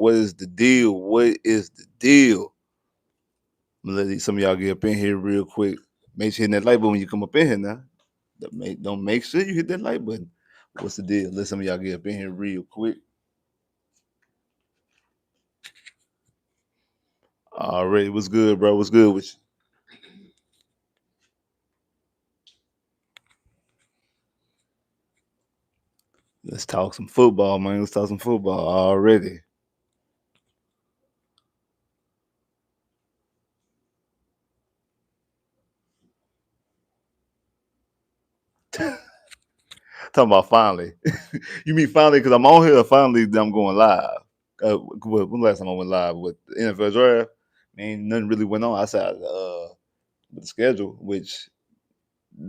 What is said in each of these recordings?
What is the deal? What is the deal? I'm gonna let some of y'all get up in here real quick. Make sure you hit that like button when you come up in here now. Don't make sure you hit that like button. What's the deal? Let some of y'all get up in here real quick. Already, what's good, bro? What's good with you? Let's talk some football, man. Let's talk some football already. Talking about finally. You mean finally? Because I'm on here. Finally, I'm going live. When last time I went live with the NFL draft? Man, nothing really went on outside the schedule, which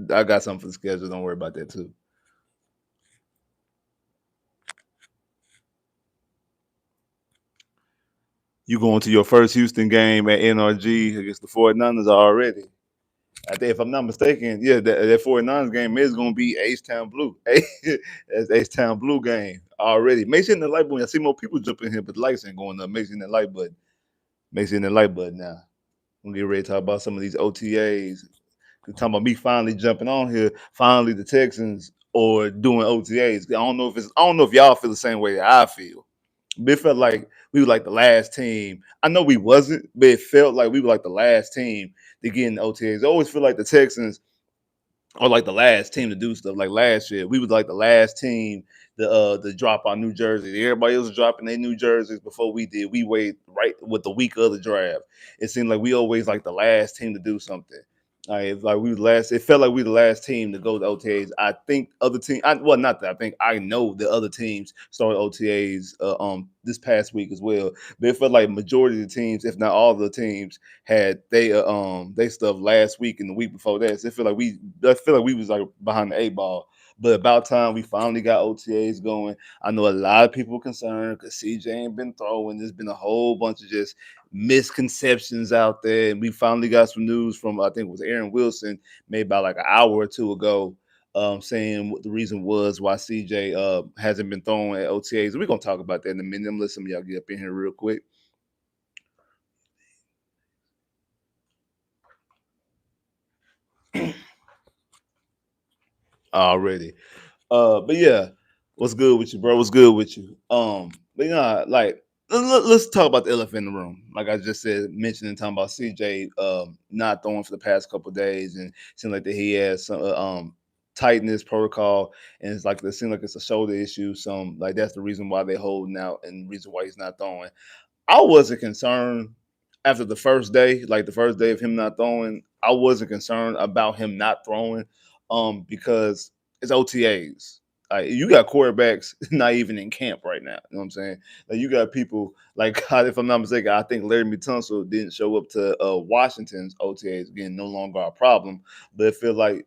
I got something for the schedule. Don't worry about that too. You going to your first Houston game at NRG against the 49ers already. I think if I'm not mistaken, yeah, that 49ers game is going to be H-Town Blue. That's H-Town Blue game already. Make sure in the like button. I see more people jumping here, but the lights ain't going up. Make sure in the like button. Make sure in the like button now. I'm going to get ready to talk about some of these OTAs. Talking about me finally jumping on here. Finally, the Texans or doing OTAs. I don't know if y'all feel the same way that I feel. But it felt like we were like the last team. I know we wasn't, but it felt like we were like the last team to get in the OTAs. I always feel like the Texans are like the last team to do stuff. Like last year, we was like the last team to drop our new jerseys. Everybody else was dropping their new jerseys before we did. We waited right with the week of the draft. It seemed like we always like the last team to do something. Like we last. It felt like we the last team to go to OTAs. I think other team. Well, not that. I think I know the other teams started OTAs this past week as well. But it felt like majority of the teams, if not all the teams, had they stuff last week and the week before that. So I feel like we was like behind the eight ball. But about time we finally got OTAs going. I know a lot of people concerned because CJ ain't been throwing. There's been a whole bunch of just misconceptions out there, and we finally got some news from I think it was Aaron Wilson, maybe about like an hour or two ago, saying what the reason was why CJ hasn't been throwing at OTAs. We're gonna talk about that in a minute. I'm gonna let some of y'all get up in here real quick. Already. But yeah, what's good with you, bro? What's good with you? But like let's talk about the elephant in the room. Like I just said, mentioning talking about CJ not throwing for the past couple of days, and it seemed like that he has some tightness protocol, and it's like it seems like it's a shoulder issue. Some like that's the reason why they're holding out, and the reason why he's not throwing. I wasn't concerned after the first day, like the first day of him not throwing. I wasn't concerned about him not throwing, because it's OTAs. Like you got quarterbacks not even in camp right now. You know what I'm saying? Like you got people like if I'm not mistaken, I think Larry Tunsil didn't show up to Washington's OTAs. Again, no longer a problem, but it feels like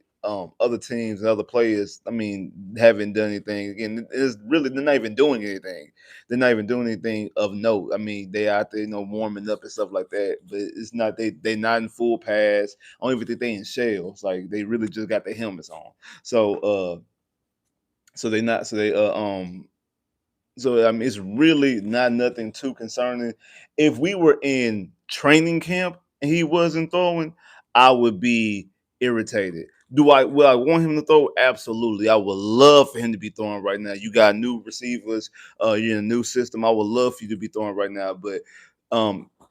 other teams and other players, I mean, haven't done anything. Again, it's really they're not even doing anything. They're not even doing anything of note. I mean, they out there, warming up and stuff like that. But it's not they not in full pass. I don't even think they in shells. Like they really just got their helmets on. So so they not so they so I mean it's really not nothing too concerning. If we were in training camp and he wasn't throwing, I would be irritated. Will I want him to throw? Absolutely. I would love for him to be throwing right now. You got new receivers, you're in a new system. I would love for you to be throwing right now. But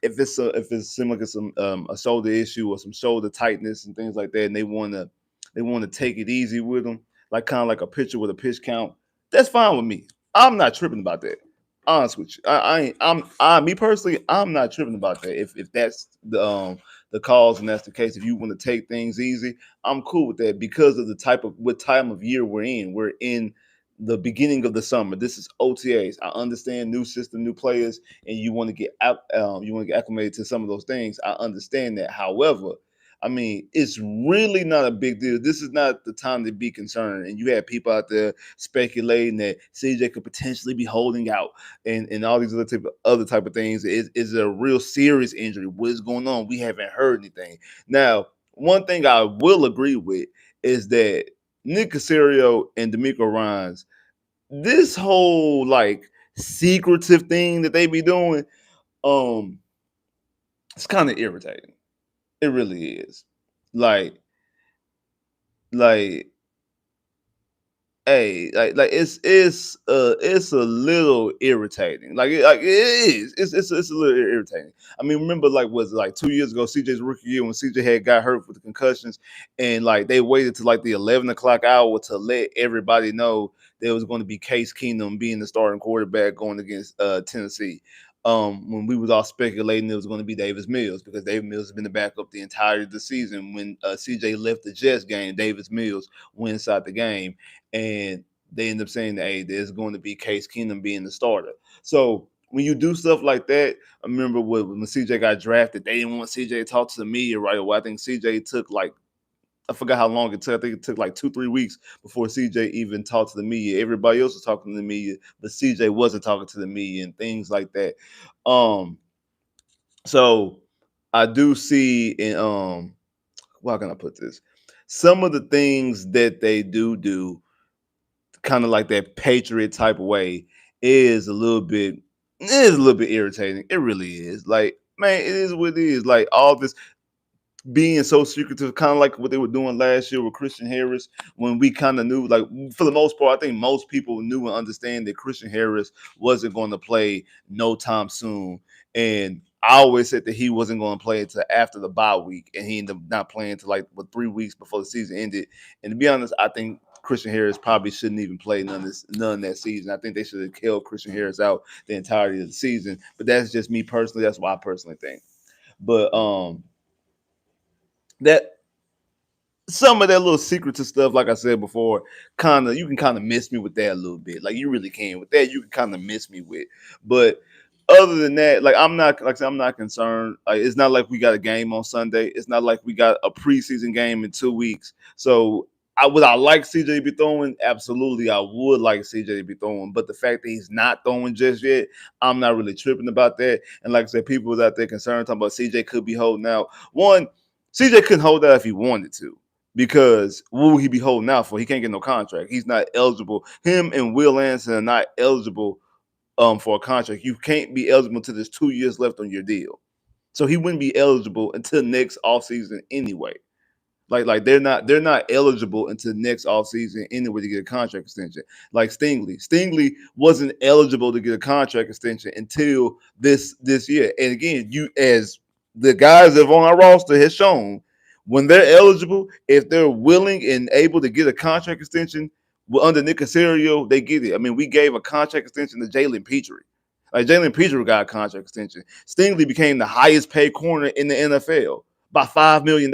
if it's similar to some a shoulder issue or some shoulder tightness and things like that, and they wanna take it easy with him, like kind of like a pitcher with a pitch count, that's fine with me. I'm not tripping about that. Honest with you, I ain't. Me personally, I'm not tripping about that. If that's the cause and that's the case, if you want to take things easy, I'm cool with that because of the type of what time of year we're in. We're in the beginning of the summer. This is OTAs. I understand new system, new players, and you want to you want to get acclimated to some of those things. I understand that. However, I mean, it's really not a big deal. This is not the time to be concerned. And you have people out there speculating that CJ could potentially be holding out and all these other type of things. Is it a real serious injury? What is going on? We haven't heard anything. Now, one thing I will agree with is that Nick Casario and D'Amico Ryans, this whole like secretive thing that they be doing, um, it's kind of irritating. It really is. Like, like Hey, like it's a little irritating. Like it is. It's a little irritating. I mean, remember like was it like 2 years ago, CJ's rookie year when CJ had got hurt with the concussions, and like they waited to like the 11 o'clock hour to let everybody know there was going to be Case Keenum being the starting quarterback going against Tennessee. When we was all speculating it was going to be Davis Mills because Davis Mills has been the backup the entirety of the season. When CJ left the Jets game, Davis Mills went inside the game and they end up saying that hey, there's going to be Case Keenum being the starter. So when you do stuff like that, I remember when CJ got drafted, they didn't want CJ to talk to the media right away. I think CJ took like I forgot how long it took. I think it took like 2-3 weeks before CJ even talked to the media. Everybody else was talking to the media, but CJ wasn't talking to the media and things like that. Um, so I do see in how can I put this? Some of the things that they do kind of like that patriot type of way is a little bit irritating. It really is. Like, man, it is what it is. Like all this being so secretive, kind of like what they were doing last year with Christian Harris, when we kind of knew, like for the most part, I think most people knew and understand that Christian Harris wasn't going to play no time soon. And I always said that he wasn't going to play until after the bye week, and he ended up not playing until like 3 weeks before the season ended. And to be honest, I think Christian Harris probably shouldn't even play none that season. I think they should have killed Christian Harris out the entirety of the season. But that's just me personally. That's what I personally think. But that some of that little secretive stuff, like I said before, you can kind of miss me with that a little bit. Like you really can with that, you can kind of miss me with. But other than that, like I'm not like I said, I'm not concerned. Like it's not like we got a game on Sunday. It's not like we got a preseason game in 2 weeks. So would I like CJ to be throwing? Absolutely, I would like CJ to be throwing. But the fact that he's not throwing just yet, I'm not really tripping about that. And like I said, people was out there concerned talking about CJ could be holding out. One, CJ couldn't hold out if he wanted to because what will he be holding out for? He can't get no contract. He's not eligible. Him and Will Anderson are not eligible for a contract. You can't be eligible until there's 2 years left on your deal. So he wouldn't be eligible until next offseason anyway. Like they're not eligible until next offseason anyway to get a contract extension. Like Stingley wasn't eligible to get a contract extension until this year. And again, you as the guys that are on our roster has shown, when they're eligible, if they're willing and able to get a contract extension under Nick Caserio, they get it. I mean, we gave a contract extension to Jalen Petrie. Like Jalen Petrie got a contract extension. Stingley became the highest paid corner in the NFL by $5 million.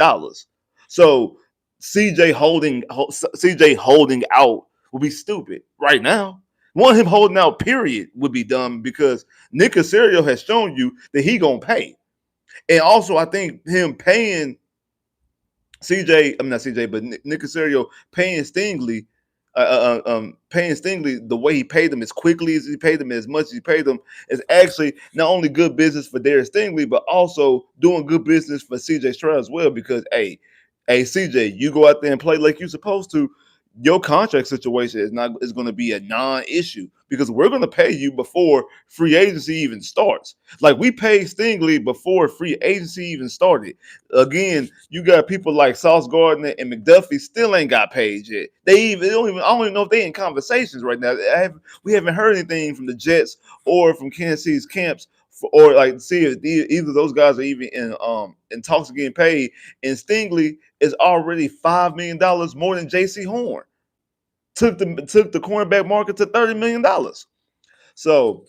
So CJ holding out would be stupid right now. Him holding out, period, would be dumb because Nick Caserio has shown you that he gonna pay. And also, I think him paying not CJ, but Nick Caserio paying Stingley the way he paid them as quickly as he paid them, as much as he paid them, is actually not only good business for Darius Stingley, but also doing good business for CJ Stroud as well. Because hey CJ, you go out there and play like you're supposed to. Your contract situation is going to be a non-issue because we're going to pay you before free agency even starts. Like we paid Stingley before free agency even started. Again, you got people like Sauce Gardner and McDuffie still ain't got paid yet. I don't even know if they in conversations right now. We haven't heard anything from the Jets or from Kansas City's camps or like see if either of those guys are even in talks of getting paid. And Stingley is already $5 million more than J.C. Horn. Took the cornerback market to $30 million. So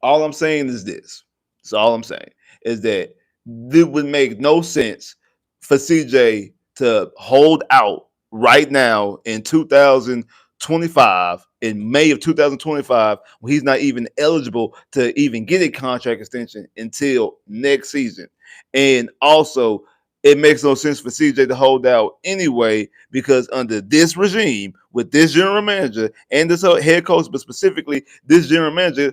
all I'm saying is this. So all I'm saying is that it would make no sense for CJ to hold out right now in 2025, in May of 2025, when he's not even eligible to even get a contract extension until next season. And also, it makes no sense for CJ to hold out anyway, because under this regime, with this general manager and this head coach, but specifically this general manager,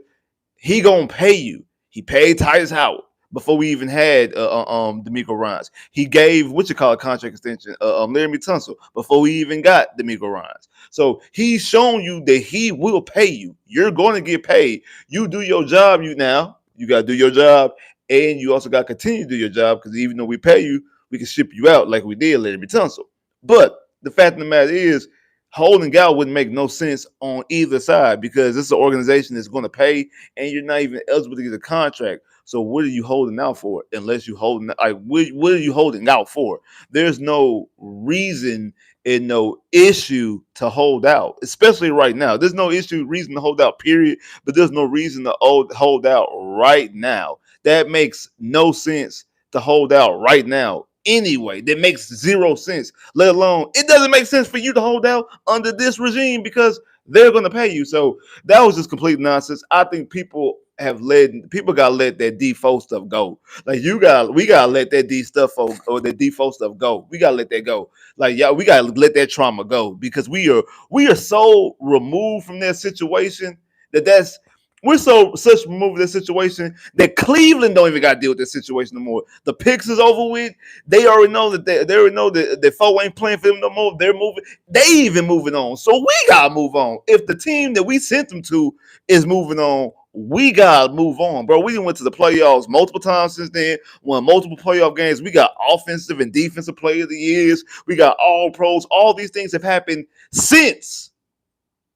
he gonna pay you. He paid Titus Howard, before we even had D'Amico Ryans. He gave what you call a contract extension, Larry Tunsil, before we even got D'Amico Ryans. So he's shown you that he will pay you. You're going to get paid. You do your job. You got to do your job, and you also got to continue to do your job because even though we pay you, we can ship you out like we did Larry Tunsil. But the fact of the matter is, holding out wouldn't make no sense on either side because this is an organization that's going to pay, and you're not even eligible to get a contract. So what are you holding out for? Unless you holding like what are you holding out for? There's no reason and no issue to hold out, especially right now. There's no reason to hold out, period. But there's no reason to hold out right now. That makes no sense to hold out right now. Anyway, that makes zero sense. Let alone it doesn't make sense for you to hold out under this regime because they're going to pay you. So that was just complete nonsense. I think people got to let that default stuff go. Like we got to let that default stuff go. We got to let that go. Like y'all, we got to let that trauma go because we are so removed from that situation that's we're such removed from that situation that Cleveland don't even got to deal with that situation no more. The picks is over with. They already know that they already know that Foe ain't playing for them no more. They're moving. They even moving on. So we gotta move on. If the team that we sent them to is moving on, we gotta move on, bro. We went to the playoffs multiple times since then. Won multiple playoff games. We got offensive and defensive player of the years. We got all pros. All these things have happened since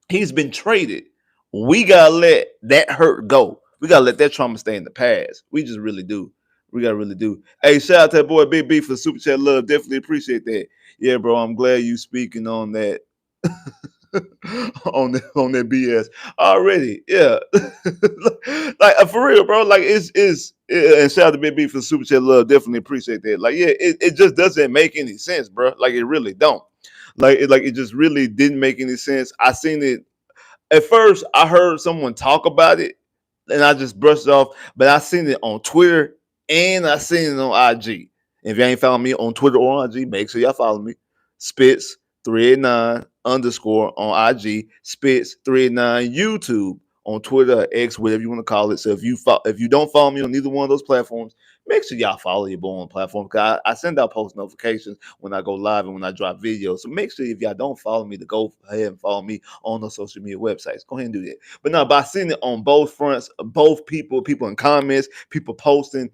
he's been traded. We gotta let that hurt go. We gotta let that trauma stay in the past. We just really do. We gotta really do. Hey, shout out to that boy Big B for the super chat love. Definitely appreciate that. Yeah, bro. I'm glad you speaking on that on that BS already. Yeah, like for real, bro. Like it's and shout out to Big B for the super chat love. Definitely appreciate that. Like yeah, it just doesn't make any sense, bro. Like it really don't. It just really didn't make any sense. I seen it at first. I heard someone talk about it, and I just brushed it off. But I seen it on Twitter and I seen it on IG. If you ain't following me on Twitter or on IG, make sure y'all follow me. Spits 389 underscore on IG. Spits 389 YouTube on Twitter, X, whatever you want to call it. So if you don't follow me on either one of those platforms, make sure y'all follow your boy on platform. Cause I send out post notifications when I go live and when I drop videos. So make sure if y'all don't follow me to go ahead and follow me on those social media websites. Go ahead and do that. But no, by seeing it on both fronts, both people in comments, people posting,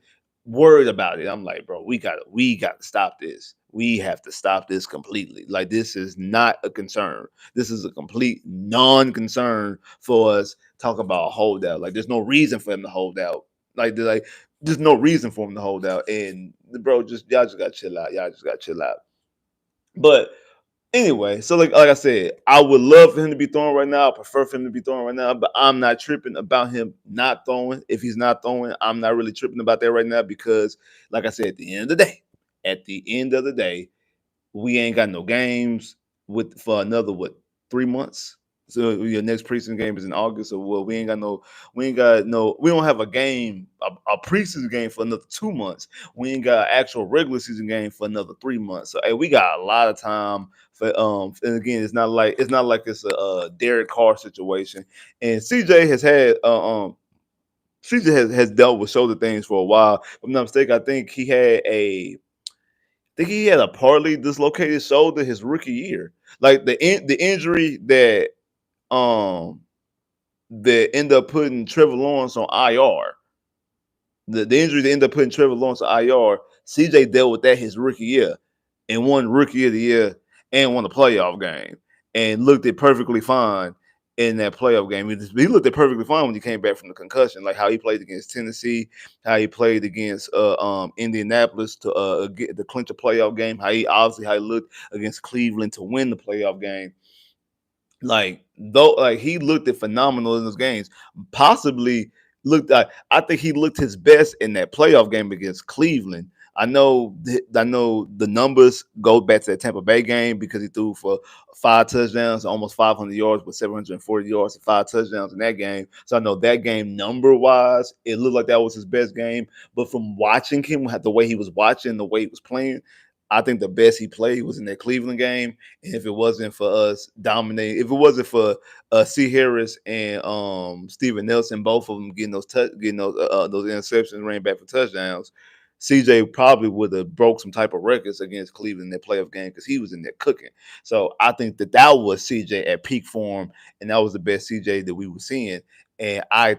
worried about it. I'm like, bro, we gotta stop this. We have to stop this completely. Like, this is not a concern. This is a complete non-concern for us. Talk about a holdout. Like, there's no reason for him to hold out. Like, there's no reason for him to hold out. And bro, y'all just gotta chill out. Y'all just gotta chill out. But anyway, so like I said, I would love for him to be throwing right now. I prefer for him to be throwing right now, but I'm not tripping about him not throwing. If he's not throwing, I'm not really tripping about that right now because, like I said, at the end of the day, we ain't got no games for another 3 months. So your next preseason game is in August. So well, we don't have a game, a preseason game for another 2 months. We ain't got an actual regular season game for another 3 months. So hey, we got a lot of time for and again, it's not like it's a Derek Carr situation. And CJ has dealt with shoulder things for a while. If I'm not mistaken, I think he had a partly dislocated shoulder his rookie year. Like the injury um that ended up putting Trevor Lawrence on IR. The injury that ended up putting Trevor Lawrence on IR. CJ dealt with that his rookie year and won rookie of the year and won a playoff game and looked it perfectly fine in that playoff game. He looked it perfectly fine when he came back from the concussion, like how he played against Tennessee, how he played against Indianapolis to clinch a playoff game, how he looked against Cleveland to win the playoff game. Like he looked at phenomenal in those games. Possibly I think he looked his best in that playoff game against Cleveland. I know the numbers go back to that Tampa Bay game because he threw for 5 touchdowns, almost 500 yards, with 740 yards and 5 touchdowns in that game. So I know that game number wise, it looked like that was his best game. But from watching him, the way he was watching, the way he was playing, I think the best he played was in that Cleveland game. And if it wasn't for us dominating, if it wasn't for C. Harris and Steven Nelson, both of them getting those interceptions, ran back for touchdowns, CJ probably would have broke some type of records against Cleveland in that playoff game because he was in there cooking. So I think that was CJ at peak form, and that was the best CJ that we were seeing. And I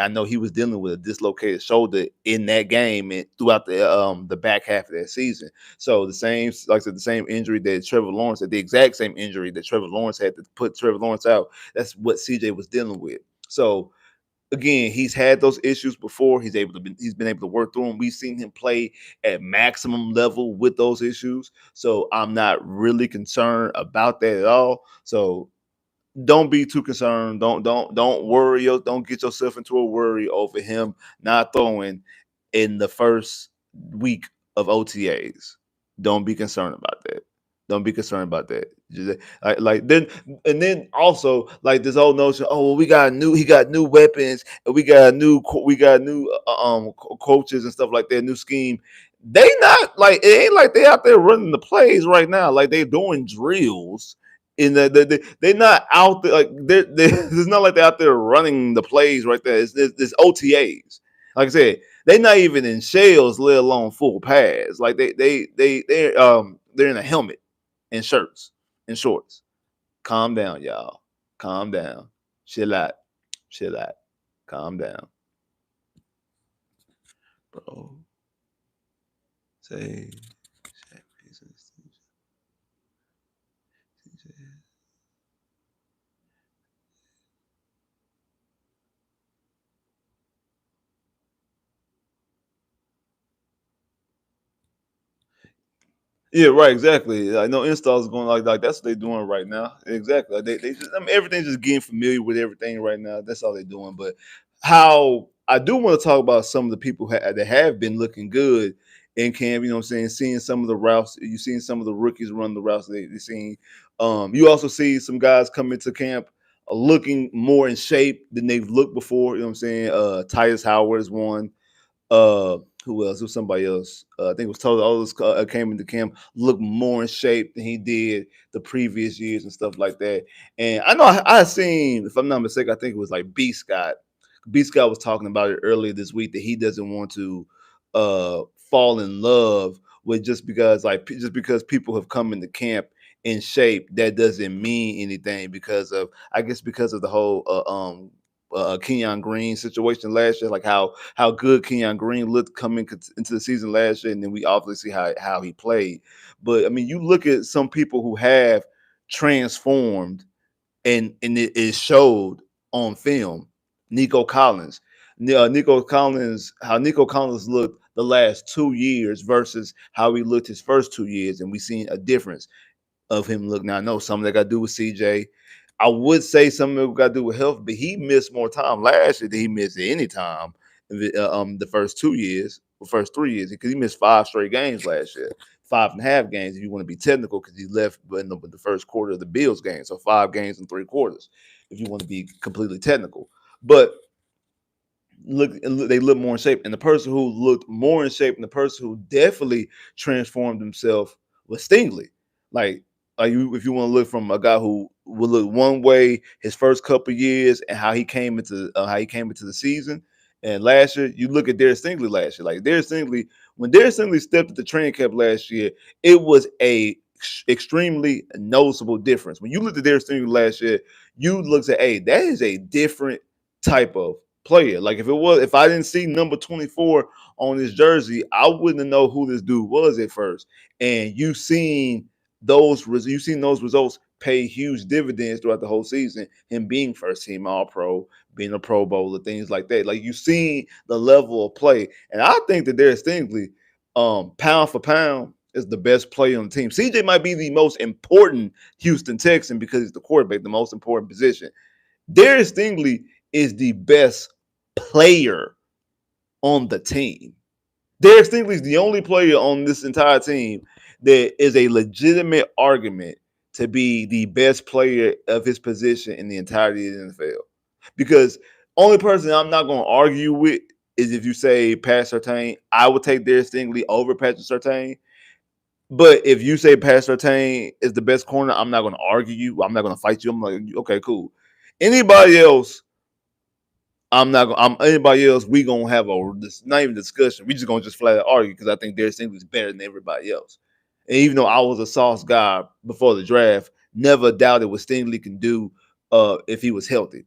know he was dealing with a dislocated shoulder in that game and throughout the back half of that season. So the same, like I said, the same injury that Trevor Lawrence had, the exact same injury that Trevor Lawrence had to put Trevor Lawrence out. That's what CJ was dealing with. So again, he's had those issues before. He's been able to work through them. We've seen him play at maximum level with those issues. So I'm not really concerned about that at all. So don't be too concerned. Don't worry. Don't get yourself into a worry over him not throwing in the first week of OTAs. Don't be concerned about that. Don't be concerned about that. Like then, and then also like this whole notion. Oh, well, he got new weapons, and we got new coaches and stuff like that. New scheme. They not like it ain't like they out there running the plays right now. Like they're doing drills in they're not out there like it's not like they're out there running the plays right there. It's OTAs. Like I said, they're not even in shells, let alone full pads. Like they're in a helmet and shirts and shorts. Calm down, y'all. Calm down. Chill out. Chill out. Calm down, bro. Say. Yeah, right, exactly. I know installs going like that's what they're doing right now. Exactly. Like, they just, I mean, everything's just getting familiar with everything right now. That's all they're doing. But how I do want to talk about some of the people that have been looking good in camp. You know what I'm saying? Seeing some of the routes, you seeing some of the rookies run the routes they're seeing. You also see some guys come into camp looking more in shape than they've looked before. You know what I'm saying? Tyus Howard is one. Who else? It was somebody else. I think it was Total Others came into camp, looked more in shape than he did the previous years and stuff like that. And I know I seen, if I'm not mistaken, I think it was like B Scott. B Scott was talking about it earlier this week that he doesn't want to fall in love with just because people have come into camp in shape, that doesn't mean anything because of the whole Kenyon Green situation last year, like how good Kenyon Green looked coming into the season last year, and then we obviously see how he played. But I mean, you look at some people who have transformed, and it showed on film. Nico Collins, how Nico Collins looked the last 2 years versus how he looked his first 2 years, and we seen a difference of him look. Now I know some of that got to do with CJ. I would say some of it got to do with health, but he missed more time last year than he missed at any time the first 2 years, the first 3 years, because he missed 5 straight games last year, 5.5 games if you want to be technical, because he left in the first quarter of the Bills game, so 5 games and 3 quarters if you want to be completely technical. But they look more in shape. And the person who looked more in shape and the person who definitely transformed himself was Stingley. Like, if you want to look from a guy who would look one way his first couple years and how he came into the season, and last year you look at Derek Stingley last year. Like when Derek Stingley stepped at the training camp last year, it was a extremely noticeable difference. When you looked at Derek Stingley last year, you looked at, hey, that is a different type of player. Like if I didn't see number 24 on his jersey, I wouldn't know who this dude was at first. And you've seen those results pay huge dividends throughout the whole season. Him being first team All Pro, being a Pro Bowler, things like that. Like you've seen the level of play, and I think that Derek Stingley, pound for pound, is the best player on the team. CJ might be the most important Houston Texan because he's the quarterback, the most important position. Derek Stingley is the best player on the team. Derek Stingley is the only player on this entire team that is a legitimate argument to be the best player of his position in the entirety of the NFL. Because only person I'm not going to argue with is if you say Pat Surtain. I would take Derek Stingley over Patrick Surtain. But if you say Pat Surtain is the best corner, I'm not going to argue you. I'm not going to fight you. I'm like, okay, cool. Anybody else, I'm not. I'm anybody else. We gonna have this not even discussion. We just gonna just flat out argue because I think Darius Stingley is better than everybody else. And even though I was a Sauce guy before the draft, never doubted what Stingley can do if he was healthy.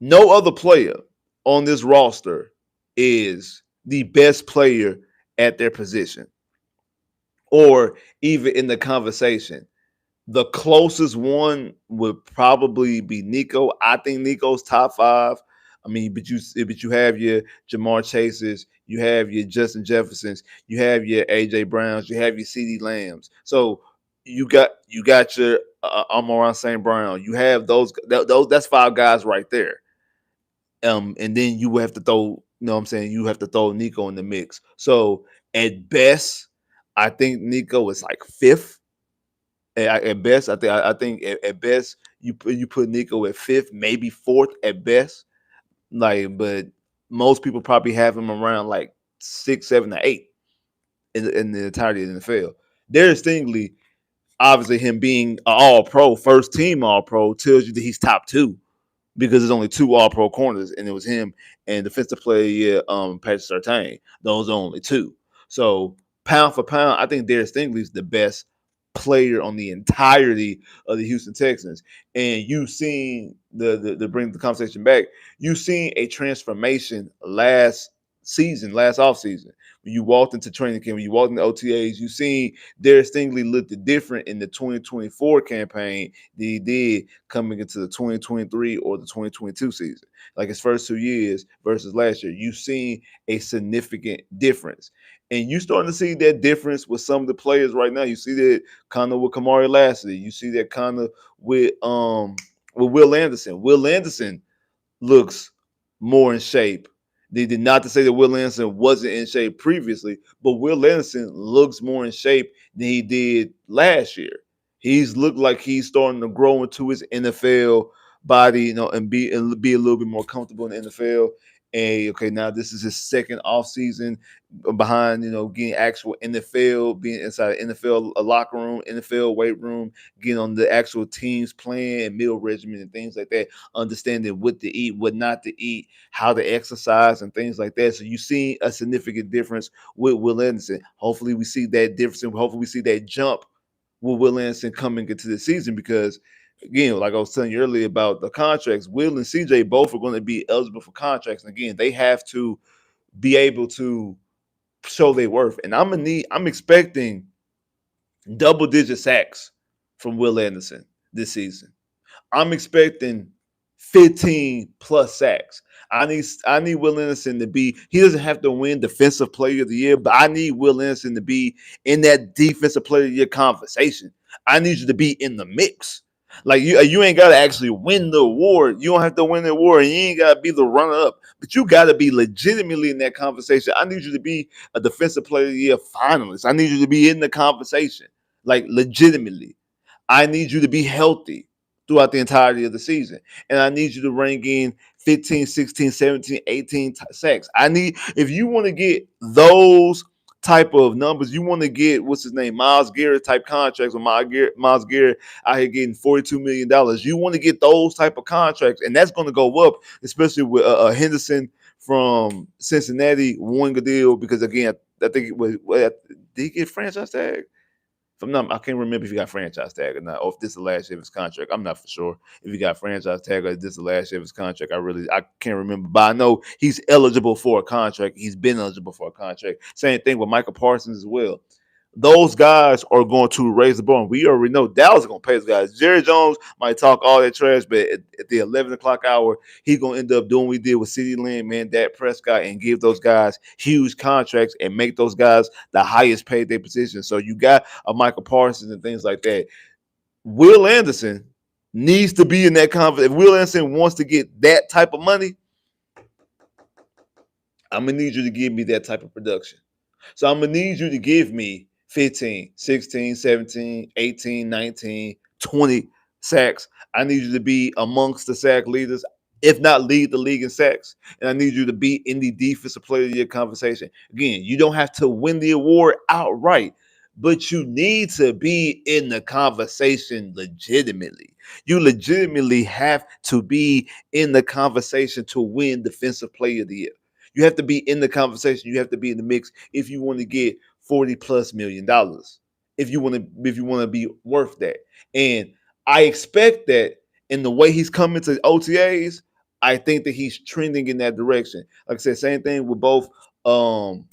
No other player on this roster is the best player at their position or even in the conversation. The closest one would probably be Nico. I think Nico's top five. I mean, but you have your Jamar Chases, you have your Justin Jeffersons, you have your AJ Browns, you have your CD Lambs. So you got your Amon St. Brown. You have those. That's five guys right there. And then you have to throw. You know what I'm saying? You have to throw Nico in the mix. So at best, I think Nico is like fifth at best. I think at best you put Nico at fifth, maybe fourth at best. Like, but most people probably have him around like six, seven, or eight in the entirety of the NFL. Darius Stingley, obviously, him being an All Pro, first team All Pro, tells you that he's top two because there's only two All Pro corners, and it was him and defensive player Patrick Surtain. Those are only two. So pound for pound, I think Darius Stingley is the best player on the entirety of the Houston Texans. And you've seen the bring the conversation back. You've seen a transformation last season, last offseason. When you walked into training camp, when you walked into OTAs, you seen Darius Stingley looked different in the 2024 campaign than he did coming into the 2023 or the 2022 season. Like his first 2 years versus last year, you've seen a significant difference. And you starting to see that difference with some of the players right now. You see that kind of with Kamari Lassiter. You see that kind of with Will Anderson. Will Anderson looks more in shape. They did not to say that Will Anderson wasn't in shape previously, but Will Anderson looks more in shape than he did last year. He's looked like he's starting to grow into his NFL body, and be a little bit more comfortable in the NFL. And okay, now this is his second off season behind, getting actual NFL, being inside NFL locker room, NFL weight room, getting on the actual teams playing and meal regimen and things like that, understanding what to eat, what not to eat, how to exercise, and things like that. So you see a significant difference with Will Anderson. Hopefully, we see that difference, and hopefully, we see that jump with Will Anderson coming into the season because. Again, like I was telling you earlier about the contracts, Will and CJ both are going to be eligible for contracts. And again, they have to be able to show their worth. And I'm expecting double digit sacks from Will Anderson this season. I'm expecting 15 plus sacks. I need Will Anderson to be. He doesn't have to win Defensive Player of the Year, but I need Will Anderson to be in that Defensive Player of the Year conversation. I need you to be in the mix. Like you ain't gotta actually win the award. You don't have to win the award, and you ain't gotta be the runner up. But you gotta be legitimately in that conversation. I need you to be a Defensive Player of the Year finalist. I need you to be in the conversation, like legitimately. I need you to be healthy throughout the entirety of the season. And I need you to ring in 15, 16, 17, 18 sacks. If you want to get those type of numbers, you want to get, what's his name, Myles Garrett type contracts, or Myles Garrett out here getting $42 million. You want to get those type of contracts, and that's going to go up, especially with Henderson from Cincinnati wanting a deal because, again, I think it was, did he get franchise tag? If I'm not, I can't remember if he got franchise tag or not, or if this is the last year of his contract. I'm not for sure if he got franchise tag or if this is the last year of his contract. I can't remember, but I know he's eligible for a contract. He's been eligible for a contract. Same thing with Michael Parsons as well. Those guys are going to raise the bar. We already know Dallas is going to pay those guys. Jerry Jones might talk all that trash, but at the 11 o'clock hour, he's going to end up doing what we did with CeeDee Lamb, man, Dak Prescott, and give those guys huge contracts and make those guys the highest paid their position. So you got a Michael Parsons and things like that. Will Anderson needs to be in that conversation. If Will Anderson wants to get that type of money, I'm going to need you to give me that type of production. So I'm going to need you to give me 15, 16, 17, 18, 19, 20 sacks. I need you to be amongst the sack leaders, if not lead the league in sacks. And I need you to be in the defensive player of the year conversation. Again, you don't have to win the award outright, but you need to be in the conversation legitimately. You legitimately have to be in the conversation to win Defensive Player of the Year. You have to be in the conversation. You have to be in the mix if you want to get $40+ million. If you want to be worth that. And I expect that in the way he's coming to OTAs, I think that he's trending in that direction. Like I said, same thing with both Kamari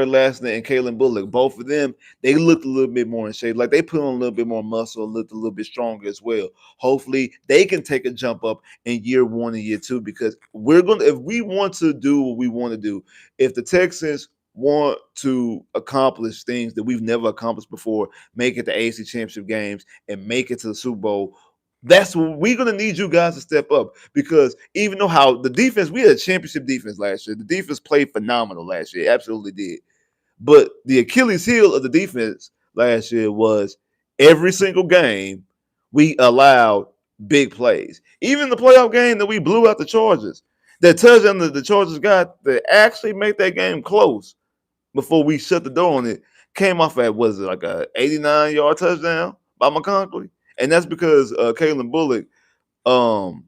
Lassiter and Kalen Bullock. Both of them, they looked a little bit more in shape. Like they put on a little bit more muscle, looked a little bit stronger as well. Hopefully, they can take a jump up in year one and year two because if we want to do what we want to do, if the Texans want to accomplish things that we've never accomplished before, make it to AFC Championship games and make it to the Super Bowl. That's what we're gonna need you guys to step up because even though how the defense, we had a championship defense last year. The defense played phenomenal last year, absolutely did. But the Achilles heel of the defense last year was every single game we allowed big plays. Even the playoff game that we blew out the Chargers, that touchdown that the Chargers got that actually make that game close before we shut the door on it came off at was it like a 89-yard touchdown by McConkley, and that's because Kalen Bullock um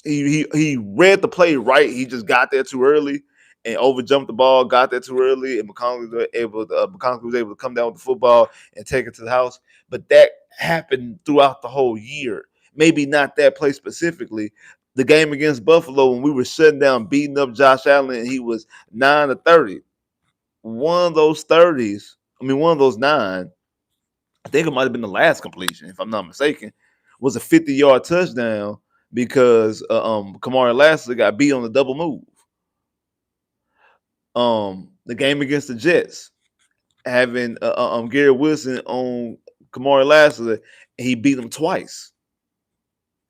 he read the play right. He just got there too early and overjumped the ball, got there too early, and McConkley was able to come down with the football and take it to the house. But that happened throughout the whole year. Maybe not that play specifically. The game against Buffalo when we were shutting down, beating up Josh Allen, and he was 9 of 30. One of those 30s, one of those nine, I think it might have been the last completion, if I'm not mistaken, was a 50-yard touchdown because Kamari Lassiter got beat on the double move. The game against the Jets, having Gary Wilson on Kamari Lassiter, he beat him twice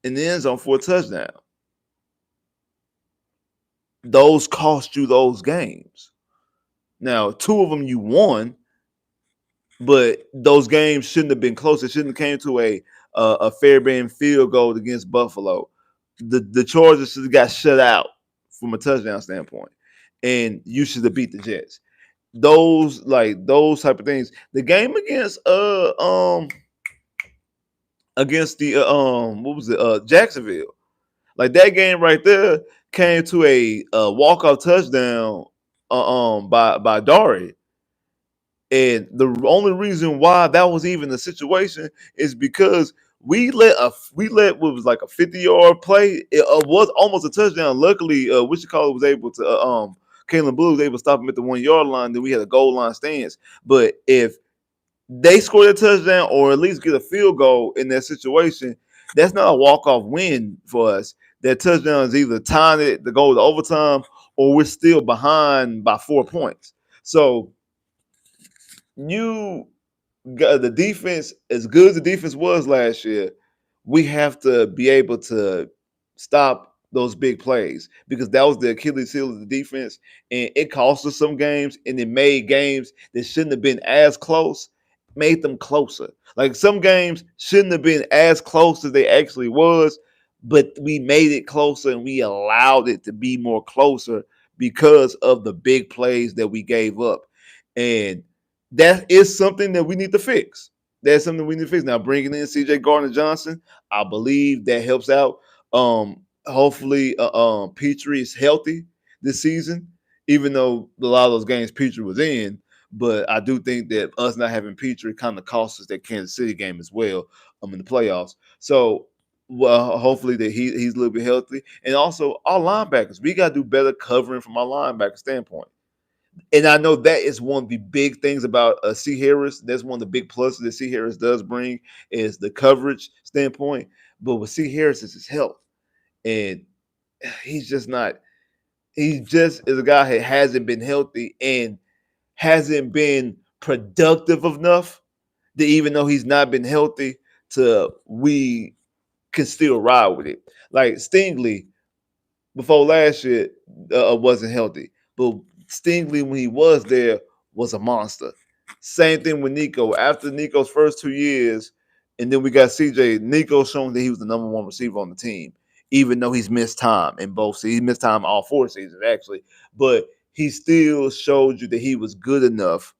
in the end zone for a touchdown. Those cost you those games. Now, two of them you won, but those games shouldn't have been close. It shouldn't have came to a Fairbairn field goal against Buffalo. The Chargers should have got shut out from a touchdown standpoint, and you should have beat the Jets. Those type of things. The game against the what was it Jacksonville, like that game right there came to a walk off touchdown by Dari. And the only reason why that was even the situation is because we let what was like a 50-yard play. It was almost a touchdown. Luckily, was able to Kalen Blue was able to stop him at the 1 yard line. Then we had a goal line stance. But if they score a touchdown or at least get a field goal in that situation, that's not a walk-off win for us. That touchdown is either tying it to go to overtime or we're still behind by 4 points. So you got the defense, as good as the defense was last year, we have to be able to stop those big plays because that was the Achilles heel of the defense, and it cost us some games, and it made games that shouldn't have been as close, made them closer. Like some games shouldn't have been as close as they actually was, but we made it closer and we allowed it to be more closer because of the big plays that we gave up. And that is something that we need to fix. That's something we need to fix. Now, bringing in CJ Gardner-Johnson, I believe that helps out. Hopefully, Petrie is healthy this season, even though a lot of those games Petrie was in. But I do think that us not having Petrie kind of cost us that Kansas City game as well in the playoffs. So, well, hopefully that he's a little bit healthy. And also, our linebackers, we got to do better covering from our linebacker standpoint. And I know that is one of the big things about C. Harris. That's one of the big pluses that C. Harris does bring is the coverage standpoint. But with C. Harris is his health. And he's just not – he just is a guy that hasn't been healthy and hasn't been productive enough that even though he's not been healthy we can still ride with it. Like Stingley before last year wasn't healthy. But Stingley, when he was there, was a monster. Same thing with Nico. After Nico's first 2 years, and then we got CJ, Nico showing that he was the number one receiver on the team, even though he's missed time in both seasons. He missed time all 4 seasons, actually. But he still showed you that he was good enough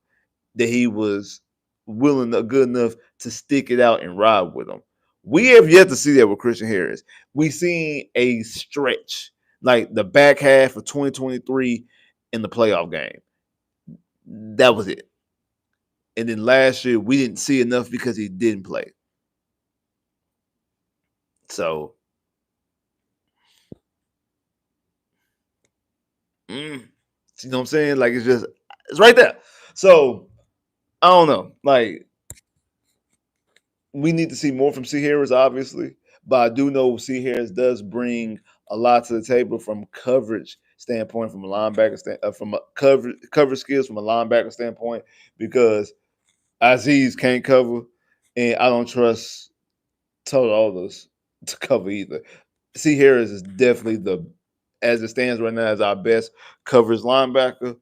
that he was good enough to stick it out and ride with him. We have yet to see that with Christian Harris. We seen a stretch like the back half of 2023 in the playoff game. That was it. And then last year we didn't see enough because he didn't play. So, you know what I'm saying? Like it's right there. So I don't know. Like we need to see more from C Harris, obviously, but I do know C Harris does bring a lot to the table from coverage standpoint, from a linebacker from a coverage skills from a linebacker standpoint, because Aziz can't cover, and I don't trust Total Others to cover either. C Harris is definitely as it stands right now, is our best coverage linebacker.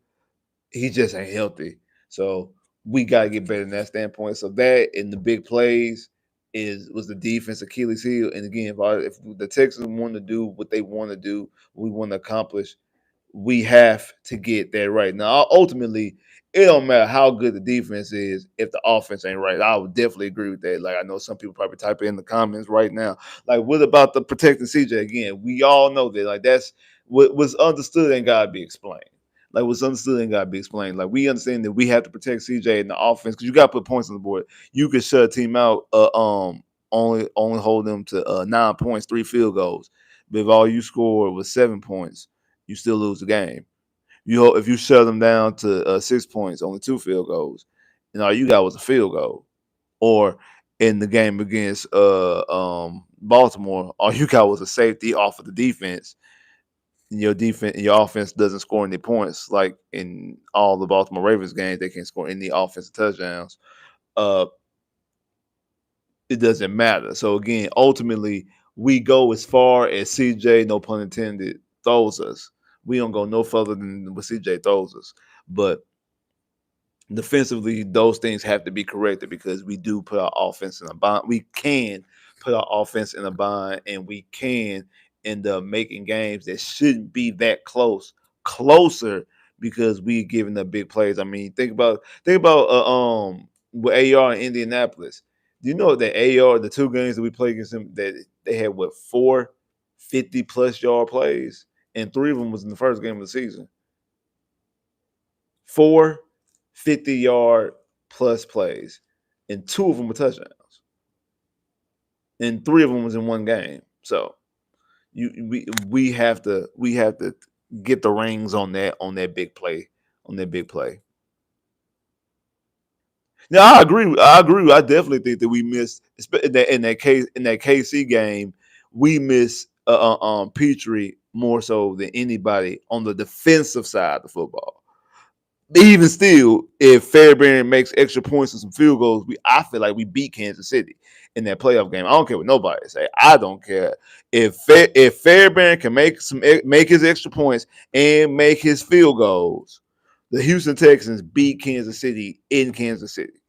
He just ain't healthy. So we gotta get better in that standpoint. So that in the big plays was the defense Achilles heel. And again, if the Texans want to do what they want to do, what we want to accomplish, we have to get that right. Now, ultimately, it don't matter how good the defense is if the offense ain't right. I would definitely agree with that. Like I know some people probably type in the comments right now. Like, what about the protecting CJ again? We all know that. Like that's what was understood and gotta be explained. Like what's understood and gotta be explained. Like we understand that we have to protect CJ in the offense because you gotta put points on the board. You could shut a team out. Only hold them to 9 points, 3 field goals. But if all you score was 7 points, you still lose the game. If you shut them down to 6 points, only 2 field goals, and all you got was a field goal. Or in the game against Baltimore, all you got was a safety off of the defense. And your offense doesn't score any points. Like in all the Baltimore Ravens games, they can't score any offensive touchdowns. Uh, it doesn't matter. So again, ultimately, we go as far as CJ, no pun intended, throws us. We don't go no further than what CJ throws us. But defensively, those things have to be corrected because we do put our offense in a bind. We can put our offense in a bind, and we can end up making games that shouldn't be that closer because we giving up big plays. I mean, think about with AR in Indianapolis. Do you know that AR, the 2 games that we played against them, that they had what 4 50+ yard plays, and 3 of them was in the first game of the season. 4 50-yard plus plays, and 2 of them were touchdowns, and 3 of them was in one game. So we have to get the rings on that big play on that big play. Now I agree. I agree. I definitely think that we missed in that KC game. We missed Petrie more so than anybody on the defensive side of football. Even still, if Fairbairn makes extra points and some field goals, I feel like we beat Kansas City in that playoff game. I don't care what nobody say. I don't care if Fairbairn can make his extra points and make his field goals. The Houston Texans beat Kansas City in Kansas City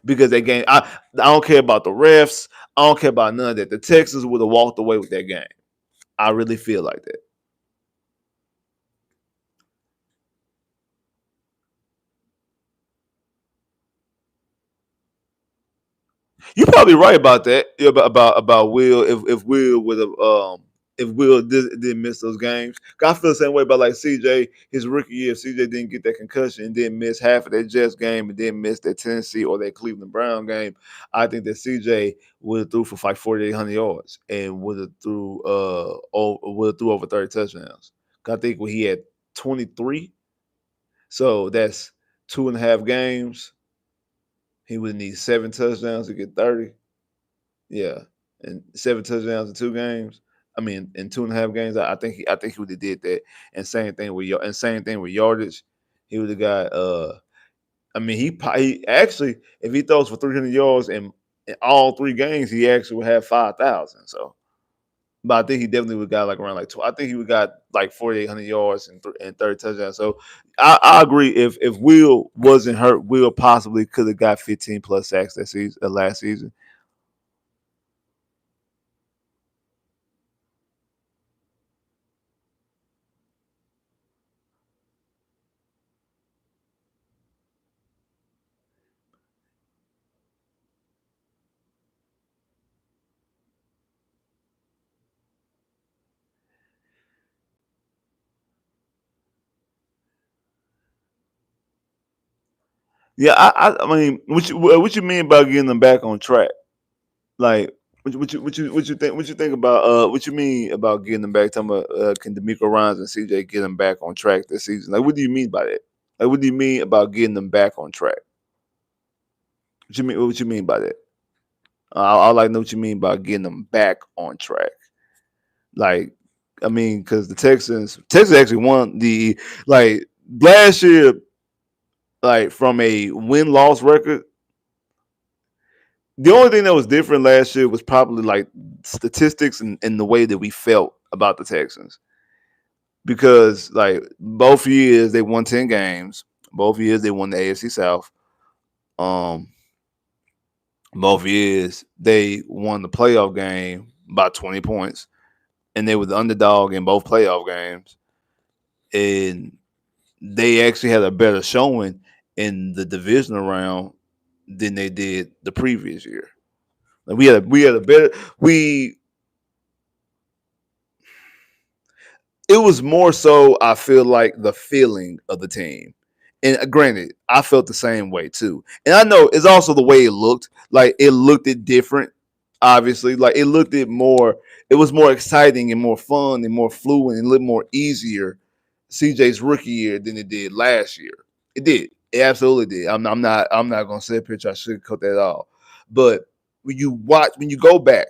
because that game. I don't care about the refs. I don't care about none of that. The Texans would have walked away with that game. I really feel like that. You're probably right about that. Yeah, about Will. If Will would have if Will didn't miss those games, I feel the same way about like CJ. His rookie year, if CJ didn't get that concussion and didn't miss half of that Jets game and didn't miss that Tennessee or that Cleveland Brown game, I think that CJ would have threw for like 4,800 yards and would have threw over 30 touchdowns. I think when he had 23, so that's 2.5 games. He would need 7 touchdowns to get 30. Yeah, and 7 touchdowns in 2 games. I mean, in 2.5 games, I think he would have did that. And same thing with yardage. He would have got. I mean, he actually, if he throws for 300 yards in all 3 games, he actually would have 5,000. So, but I think he definitely would have got like around like. I think he would have got like 4,800 yards and 30 touchdowns. So, I agree. If Will wasn't hurt, Will possibly could have got 15 plus sacks that season, last season. Yeah, I mean, what you mean by getting them back on track? Like, what you think about what you mean about getting them back? Talking about can D'Amico Ryans and CJ get them back on track this season? Like, what do you mean by that? Like, what do you mean about getting them back on track? What you mean? What you mean by that? I like to know what you mean by getting them back on track. Like, I mean, because the Texans actually won the like last year, like from a win loss record. The only thing that was different last year was probably like statistics and the way that we felt about the Texans. Because like both years they won 10 games. Both years they won the AFC South. Um, both years they won the playoff game by 20 points. And they were the underdog in both playoff games. And they actually had a better showing in the divisional round than they did the previous year. Like we had a better we it was more so I feel like the feeling of the team. And granted, I felt the same way too. And I know it's also the way it looked. Like it looked it different, obviously. Like it looked it more, it was more exciting and more fun and more fluent and a little more easier CJ's rookie year than it did last year. It did. It absolutely did. I'm not gonna say a picture I should cut that off. But when you go back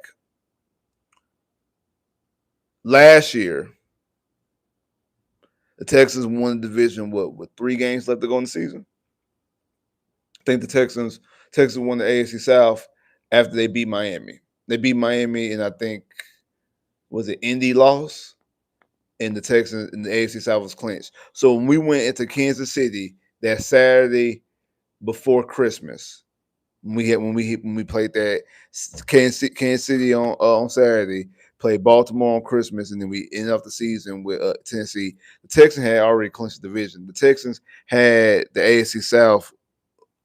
last year, the Texans won the division with 3 games left to go in the season. I think the Texans won the AFC South after they beat Miami. They beat Miami, and I think was it Indy lost, and the Texans and the AFC South was clinched. So when we went into Kansas City that Saturday before Christmas, when we played that Kansas City on Saturday, played Baltimore on Christmas, and then we ended off the season with Tennessee. The Texans had already clinched the division. The Texans had the AFC South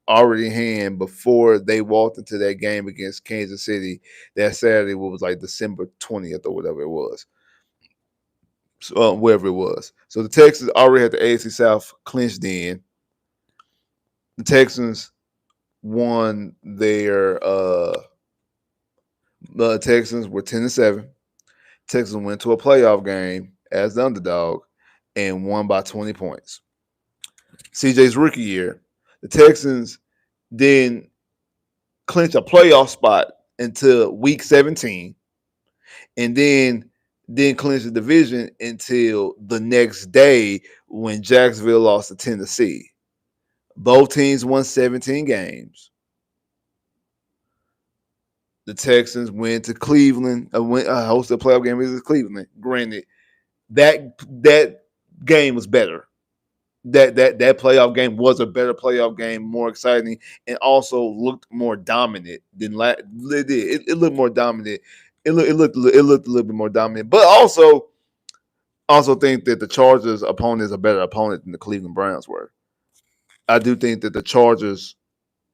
already in hand before they walked into that game against Kansas City that Saturday, what was like December 20th or whatever it was. So, wherever it was. So the Texans already had the AFC South clinched in. The Texans won their the Texans were 10-7. Texans went to a playoff game as the underdog and won by 20 points. CJ's rookie year, the Texans then clinched a playoff spot until week 17 and then clinched the division until the next day when Jacksonville lost to Tennessee. Both teams won 17 games. The Texans went to Cleveland, hosted a playoff game against Cleveland. Granted, that game was better. That playoff game was a better playoff game, more exciting, and also looked more dominant than it did. It looked more dominant. It looked a little bit more dominant, but also think that the Chargers opponent is a better opponent than the Cleveland Browns were. I do think that the Chargers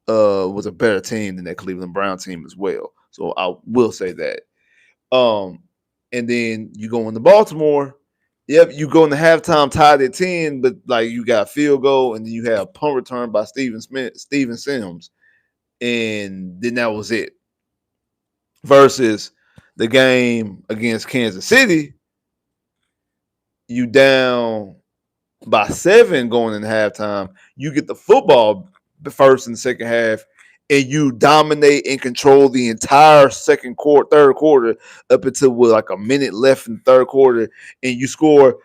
was a better team than that Cleveland Brown team as well. So I will say that. Um, and then you go into Baltimore. Yep, you go into halftime tied at 10, but like you got field goal, and then you have a punt return by Steven Sims, and then that was it. Versus the game against Kansas City, you down by 7 going in halftime. You get the football the first and second half, and you dominate and control the entire third quarter up until like a minute left in the third quarter, and you score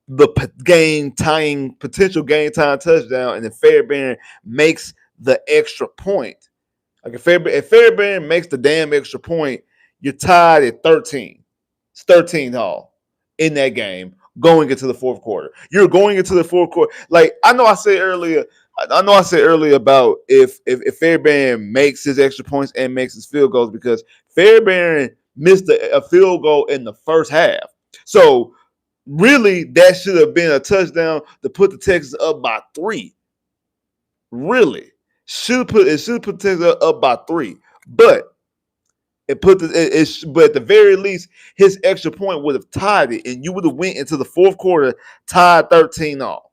the potential game tying touchdown, and then Fairbairn makes the extra point. Like if Fairbairn makes the damn extra point, you're tied at 13. It's 13 all in that game going into the fourth quarter. You're going into the fourth quarter. Like I know I said earlier about if Fairbairn makes his extra points and makes his field goals because Fairbairn missed a field goal in the first half. So really, that should have been a touchdown to put the Texans up by 3. Really, should put the Texans up by 3, but but at the very least, his extra point would have tied it, and you would have went into the fourth quarter tied 13 all.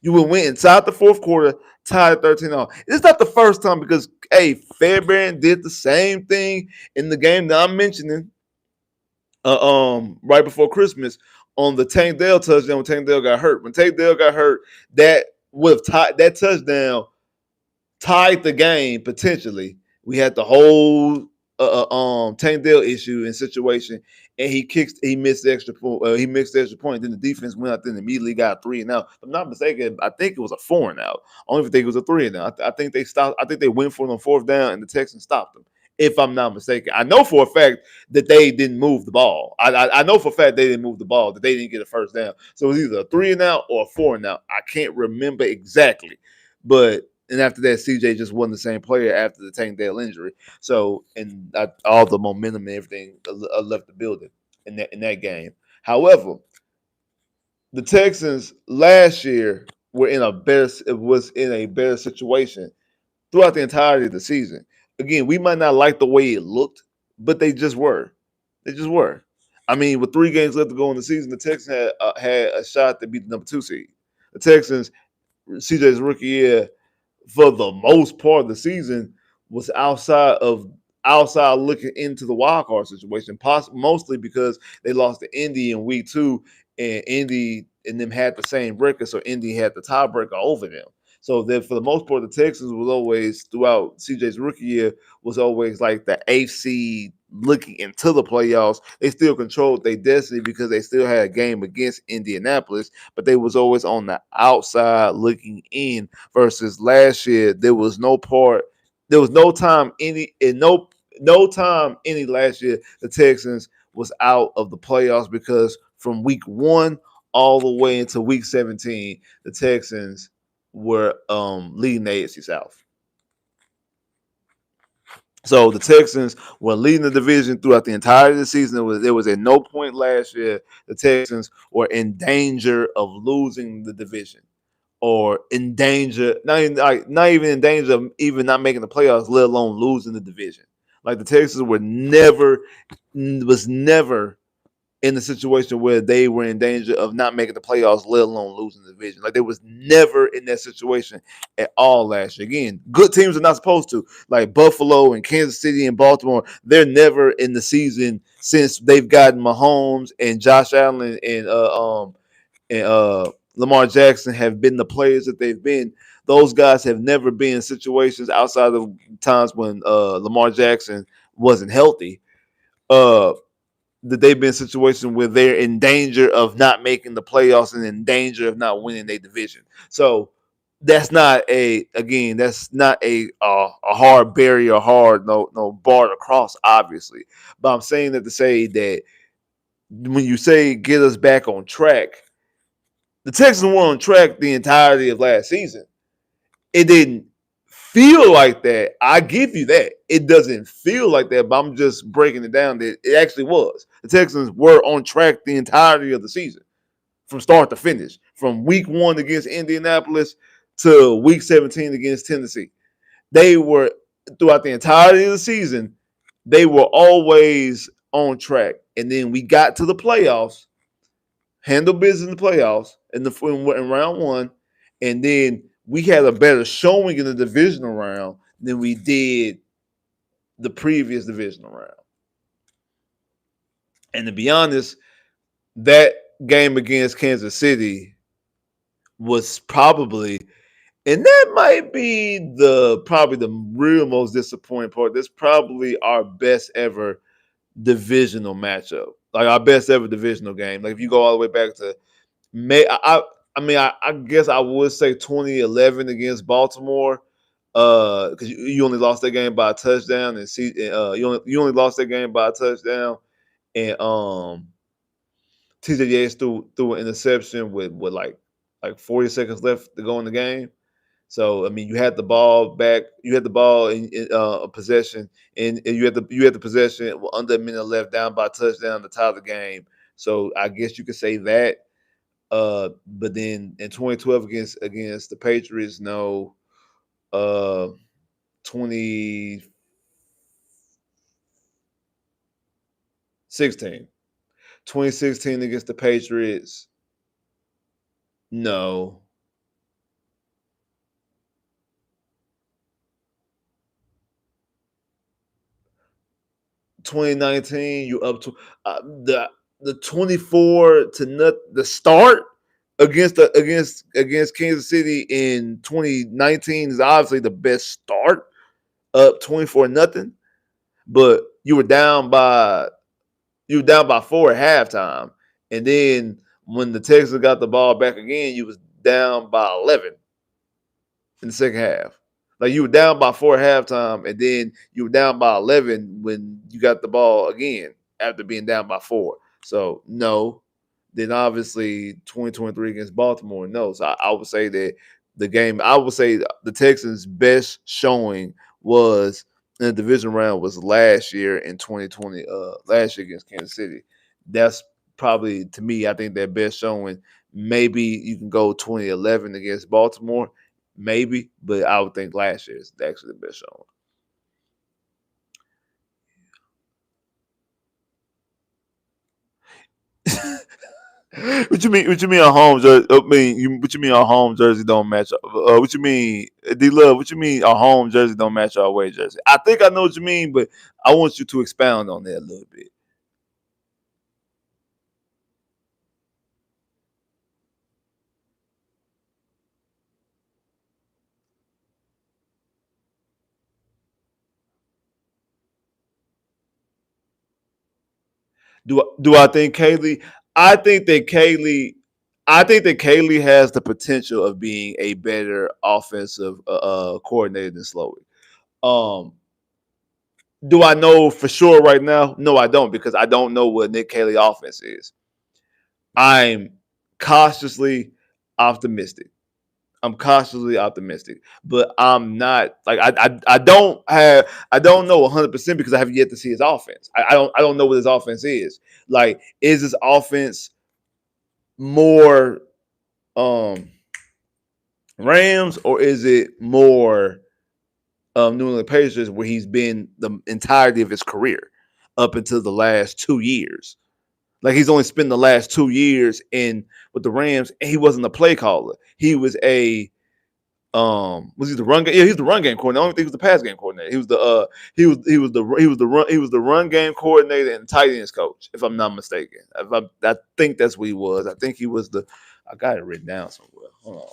You would went inside the fourth quarter tied 13-all. It's not the first time because hey, Fairbairn did the same thing in the game that I'm mentioning. Right before Christmas on the Tank Dell touchdown when Tank Dell got hurt. When Tank Dell got hurt, that would have tied that touchdown tied the game potentially. We had the whole Tank Dell issue and situation, and he missed the extra point. He missed the extra point. Then the defense went out there and immediately got 3-and-out. If I'm not mistaken, I think it was a 4-and-out. I don't even think it was a 3-and-out. I think they stopped. I think they went for it on fourth down, and the Texans stopped them. If I'm not mistaken, I know for a fact that they didn't move the ball. I know for a fact they didn't move the ball, that they didn't get a first down. So it was either a 3-and-out or a 4-and-out. I can't remember exactly, but and after that, CJ just wasn't the same player after the Tank Dell injury. So, and all the momentum and everything left the building in that game. However, the Texans last year was in a better situation throughout the entirety of the season. Again, we might not like the way it looked, but they just were. They just were. I mean, with 3 games left to go in the season, the Texans had a shot to beat the number 2 seed. The Texans, CJ's rookie year, for the most part of the season was outside looking into the wild card situation, mostly because they lost to Indy in week 2, and Indy and them had the same record, so Indy had the tiebreaker over them. So then, for the most part, the Texans was always throughout CJ's rookie year was always like the eighth seed looking into the playoffs. They still controlled their destiny because they still had a game against Indianapolis, but they was always on the outside looking in. Versus last year, there was no time any last year the Texans was out of the playoffs because from week 1 all the way into week 17, the Texans were leading the AFC South. So the Texans were leading the division throughout the entirety of the season. There was at no point last year the Texans were in danger of losing the division, or in danger, not even in danger of even not making the playoffs, let alone losing the division. Like the Texans was never in the situation where they were in danger of not making the playoffs, let alone losing the division. Like they was never in that situation at all last year. Again, good teams are not supposed to. Like Buffalo and Kansas City and Baltimore, they're never in the season since they've gotten Mahomes and Josh Allen and Lamar Jackson have been the players that they've been. Those guys have never been in situations outside of times when Lamar Jackson wasn't healthy. Uh, that they've been in situations where they're in danger of not making the playoffs and in danger of not winning their division. So that's not a hard barrier, hard no bar to cross, obviously. But I'm saying that to say that when you say get us back on track, the Texans were on track the entirety of last season. It didn't feel like that. I give you that. It doesn't feel like that, but I'm just breaking it down that it actually was. The Texans were on track the entirety of the season from start to finish, from week 1 against Indianapolis to week 17 against Tennessee. They were, throughout the entirety of the season, they were always on track. And then we got to the playoffs, handled business in the playoffs in round 1, and then we had a better showing in the divisional round than we did the previous divisional round. And to be honest, that game against Kansas City was probably, and that might be probably the real most disappointing part. That's probably our best ever divisional matchup, like our best ever divisional game. Like if you go all the way back to May, I guess I would say 2011 against Baltimore, because you only lost that game by a touchdown, and you only lost that game by a touchdown, and TJ Yates threw an interception with like 40 seconds left to go in the game. So I mean, you had the ball back, you had the ball in possession, and you had the possession under a minute left, down by a touchdown to tie the game. So I guess you could say that. But then in 2012 against the Patriots, no. 2016, 2016 against the Patriots, no. 2019, you up to the 24 to not the start against Kansas City in 2019 is obviously the best start, up 24 nothing, but you were down by 4 at halftime, and then when the Texans got the ball back again, you was down by 11 in the second half. Like you were down by 4 at halftime, and then you were down by 11 when you got the ball again after being down by 4. So no. Then obviously 2023 against Baltimore, no. So I would say that I would say the Texans' best showing was in the division round was last year in 2020, last year against Kansas City. That's probably, to me, I think their best showing. Maybe you can go 2011 against Baltimore, maybe, but I would think last year is actually the best showing. What you mean? What you mean a home jersey? What you mean a home jersey don't match? What you mean, D Love? What you mean a home jersey don't match our away jersey? I think I know what you mean, but I want you to expound on that a little bit. Do I think Kaylee? I think that Kaylee. I think that Kaylee has the potential of being a better offensive coordinator than Slowey. Um, do I know for sure right now? No, I don't, because I don't know what Nick Kaylee offense is. I'm cautiously optimistic. I'm cautiously optimistic, but I'm not like I don't know 100% because I have yet to see his offense. I don't know what his offense is. Like, is his offense more um Rams, or is it more New England Patriots, where he's been the entirety of his career up until the last 2 years? Like, he's only spent the last 2 years in with the Rams, and he wasn't a play caller. He was a was he the run game? Yeah, he's the run game coordinator. I don't think he was the pass game coordinator. He was the run game coordinator and tight ends coach, if I'm not mistaken. I think that's what he was. I think he was the. I got it written down somewhere. Hold on.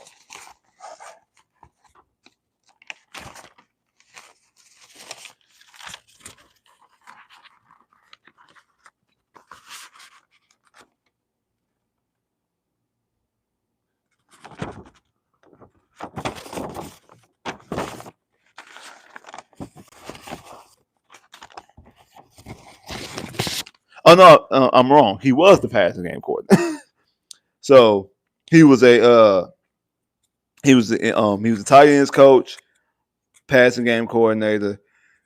Oh no, I'm wrong. He was the passing game coordinator. So he was a tight ends coach, passing game coordinator.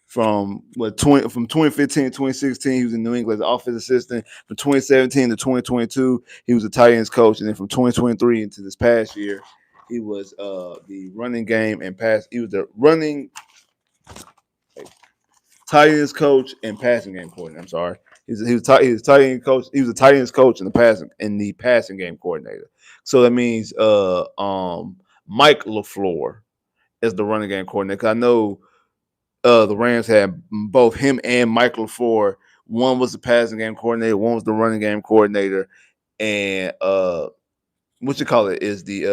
From 2015 to 2016, he was in New England as an offensive assistant. From 2017 to 2022, he was a tight ends coach, and then from 2023 into this past year, he was the running game and pass. He was the running tight ends coach and passing game coordinator. I'm sorry, he was tight end coach. He was a tight ends coach and the passing game coordinator. So that means Mike LaFleur is the running game coordinator. 'Cause I know the Rams had both him and Mike LaFleur. One was the passing game coordinator, one was the running game coordinator, and what you call it is the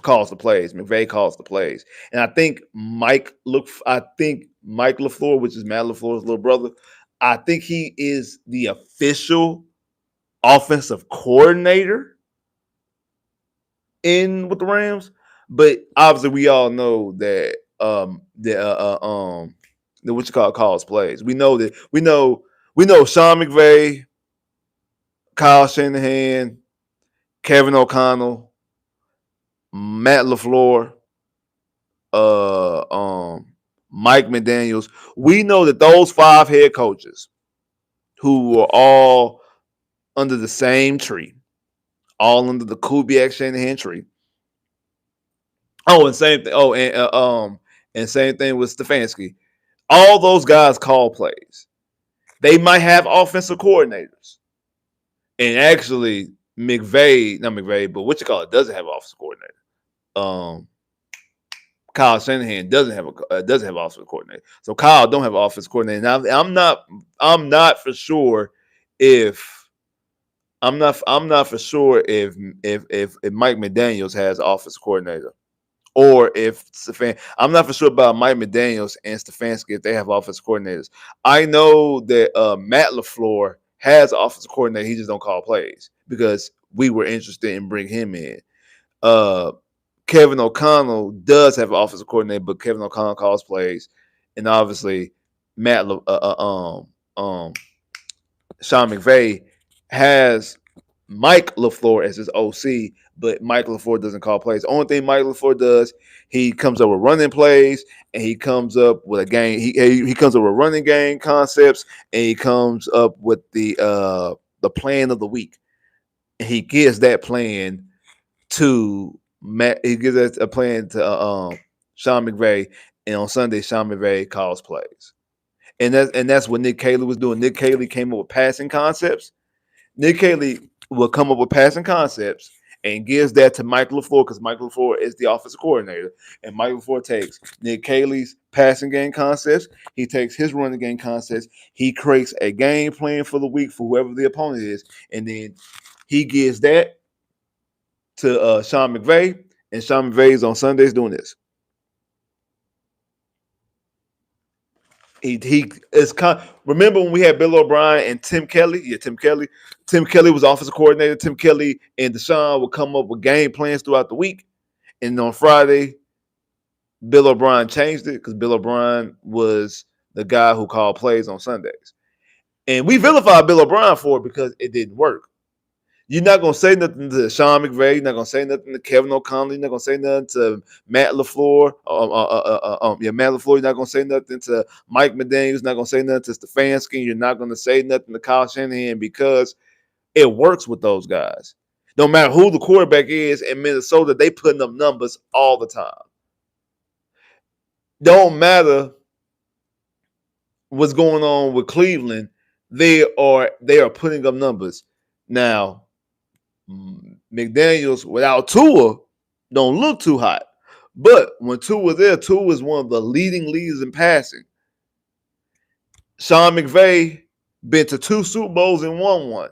calls the plays. McVay calls the plays, and I think Mike LaFleur, which is Matt LaFleur's little brother, I think he is the official offensive coordinator in with the Rams. But obviously, we all know that the what you call calls plays. We know Sean McVay, Kyle Shanahan, Kevin O'Connell, Matt LaFleur, uh, um, Mike McDaniels. We know that those 5 head coaches, who were all under the same tree, all under the Kubiak Shanahan tree. Oh, and same thing. Oh, and same thing with Stefanski. All those guys call plays. They might have offensive coordinators, and actually McVay, not McVay, but what you call it, doesn't have an offensive coordinator. Um, Kyle Shanahan doesn't have offensive coordinator. So Kyle don't have offensive coordinator. Now I'm not for sure if I'm not for sure if Mike McDaniels has offensive coordinator. Or if I'm not for sure about Mike McDaniels and Stefanski if they have offensive coordinators. I know that Matt LaFleur has offensive coordinator. He just don't call plays because we were interested in bringing him in. Uh, Kevin O'Connell does have an offensive coordinator, but Kevin O'Connell calls plays, and obviously Matt Sean McVay has Mike LaFleur as his OC, but Mike LaFleur doesn't call plays. The only thing Mike LaFleur does, he comes up with running plays and he comes up with a game. He comes up with running game concepts and he comes up with the plan of the week. And he gives that plan to Matt. He gives that a plan to Sean McVay, and on Sunday Sean McVay calls plays. And that's what Nick Caley was doing. Nick Caley came up with passing concepts. Nick Caley will come up with passing concepts and gives that to Mike LaFleur because Mike LaFleur is the offensive coordinator. And Mike LaFleur takes Nick Caley's passing game concepts. He takes his running game concepts. He creates a game plan for the week for whoever the opponent is. And then he gives that to Sean McVay. And Sean McVay is on Sundays doing this. He is remember when we had Bill O'Brien and Tim Kelly? Yeah, Tim Kelly. Tim Kelly was offensive coordinator. Tim Kelly and Deshaun would come up with game plans throughout the week. And on Friday, Bill O'Brien changed it because Bill O'Brien was the guy who called plays on Sundays. And we vilified Bill O'Brien for it because it didn't work. You're not gonna say nothing to Sean McVay. You're not gonna say nothing to Kevin O'Connell. You're not gonna say nothing to Matt LaFleur. Matt LaFleur. You're not gonna say nothing to Mike McDaniels. You're not gonna say nothing to Stefanski. You're not gonna say nothing to Kyle Shanahan because it works with those guys. No matter who the quarterback is in Minnesota, they putting up numbers all the time. Don't matter what's going on with Cleveland. They are putting up numbers now. McDaniels without Tua don't look too hot. But when Tua there, Tua is one of the leading leaders in passing. Sean McVay been to 2 Super Bowls and won one.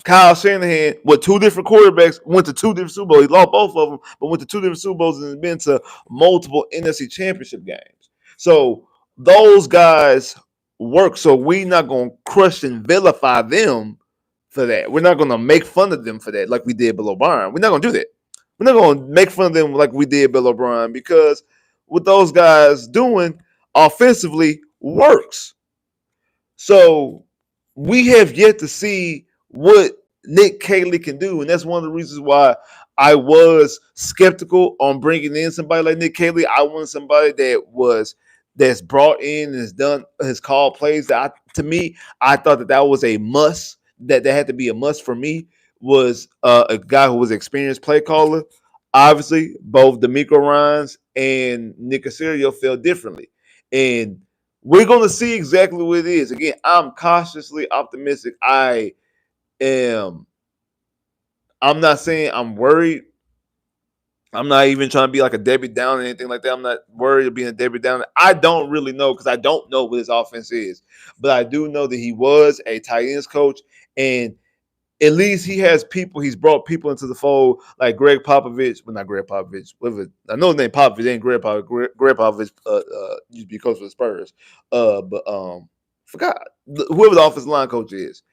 Kyle Shanahan, with 2 different quarterbacks, went to 2 different Super Bowls. He lost both of them, but went to 2 different Super Bowls and has been to multiple NFC Championship games. So those guys work. So we're not going to crush and vilify them for that. We're not going to make fun of them for that like we did Bill O'Brien. We're not going to do that. We're not going to make fun of them like we did Bill O'Brien because what those guys doing offensively works. So we have yet to see what Nick Caley can do. And that's one of the reasons why I was skeptical on bringing in somebody like Nick Caley. I wanted somebody that's brought in and has called plays that to me, I thought that was a must. That had to be a must for me was a guy who was an experienced play caller. Obviously, both D'Amico Ryans and Nick Caserio felt differently. And we're going to see exactly what it is. Again, I'm cautiously optimistic. I'm not saying I'm worried. I'm not even trying to be like a Debbie Downer or anything like that. I'm not worried of being a Debbie Downer. I don't really know because I don't know what his offense is. But I do know that he was a tight ends coach. And at least he has people. He's brought people into the fold like Greg Popovich. Well, not Greg Popovich. I know his name Popovich ain't Greg Popovich. Greg Popovich used to be coach for the Spurs. Forgot whoever the offensive line coach is.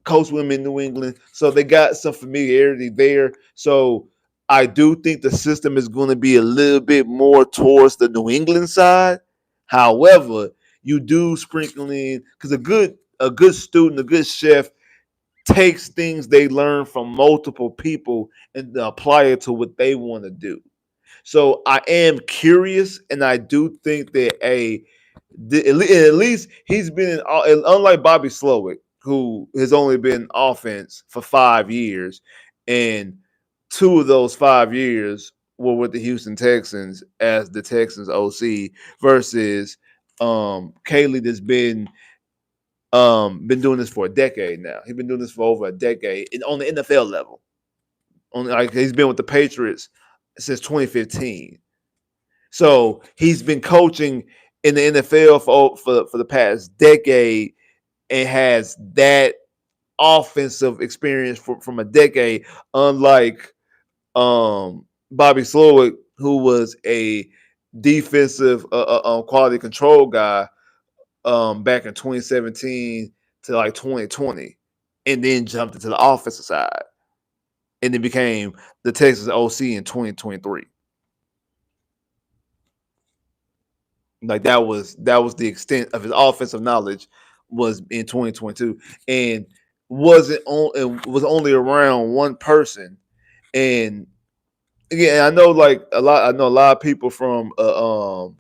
Coach with him in New England, so they got some familiarity there. So I do think the system is going to be a little bit more towards the New England side. However, you do sprinkle in because a good student, a good chef takes things they learn from multiple people and apply it to what they want to do. So I am curious, and I do think that at least he's been unlike Bobby Slowick, who has only been offense for 5 years, and 2 of those 5 years were with the Houston Texans as the Texans OC versus Caley that's been doing this for a decade now. He's been doing this for over a decade on the NFL level. He's been with the Patriots since 2015. So he's been coaching in the NFL for the past decade and has that offensive experience from a decade, unlike Bobby Slowick, who was a defensive quality control guy back in 2017 to like 2020, and then jumped into the offensive side, and then became the Texas OC in 2023. Like that was the extent of his offensive knowledge was in 2022, and wasn't on and was only around one person. And yeah, I know like a lot. I know a lot of people from the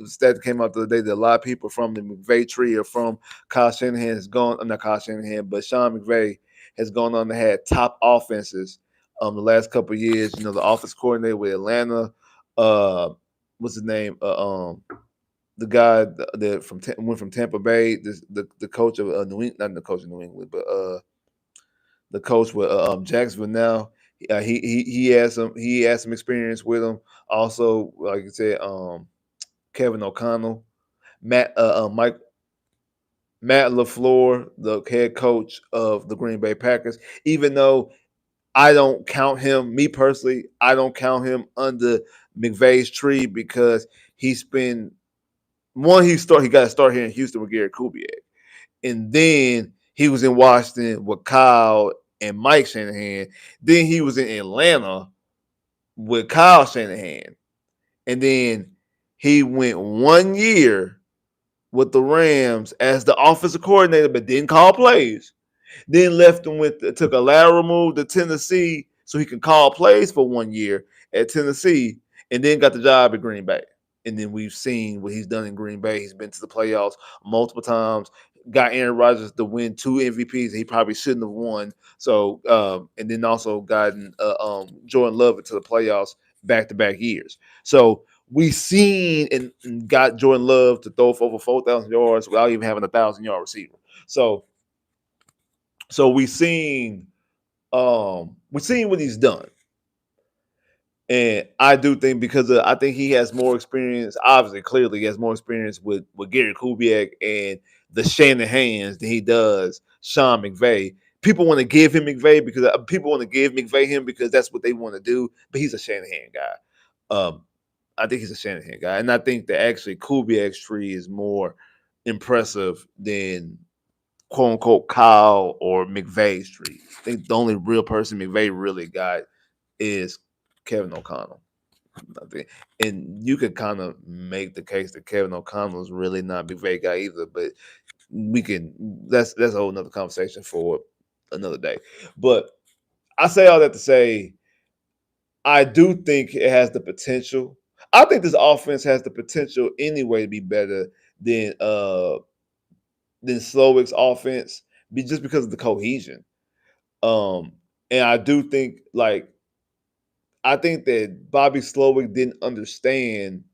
stat that came out the other day that a lot of people from the McVay tree or from Kyle Shanahan has gone. Not Kyle Shanahan, but Sean McVay has gone on to had top offenses the last couple of years. You know, the offense coordinator with Atlanta. What's his name? The guy that went from Tampa Bay. The coach of New England, not the coach of New England, but the coach with Jacksonville now. He has some experience with him. Also, like you said, Kevin O'Connell, Mike Matt LaFleur, the head coach of the Green Bay Packers. Even though I don't count him, me personally, I don't count him under McVay's tree because he's been one. He got to start here in Houston with Gary Kubiak, and then he was in Washington with Kyle and Mike Shanahan. Then he was in Atlanta with Kyle Shanahan, and then he went 1 year with the Rams as the offensive coordinator, but didn't call plays. Then left and took a lateral move to Tennessee so he can call plays for 1 year at Tennessee, and then got the job at Green Bay. And then we've seen what he's done in Green Bay. He's been to the playoffs multiple times. Got Aaron Rodgers to win 2 MVPs that he probably shouldn't have won. So, and then also gotten Jordan Love into the playoffs back-to-back years. So we seen and got Jordan Love to throw for over 4,000 yards without even having a 1,000-yard receiver. So we seen what he's done. And I do think because I think he has more experience, obviously, clearly he has more experience with Gary Kubiak and the Shanahans than he does Sean McVay. People want to give him McVay because people want to give McVay him because that's what they want to do. But he's a Shanahan guy. I think he's a Shanahan guy, and I think that actually Kubiak's tree is more impressive than quote unquote Kyle or McVay's tree. I think the only real person McVay really got is Kevin O'Connell. I think, and you could kind of make the case that Kevin O'Connell is really not a McVay guy either, but we can that's a whole nother conversation for another day. But I say all that to say I do think it has the potential. I think this offense has the potential anyway to be better than Slowick's offense, just because of the cohesion. Um, and I do think I think that Bobby Slowick didn't understand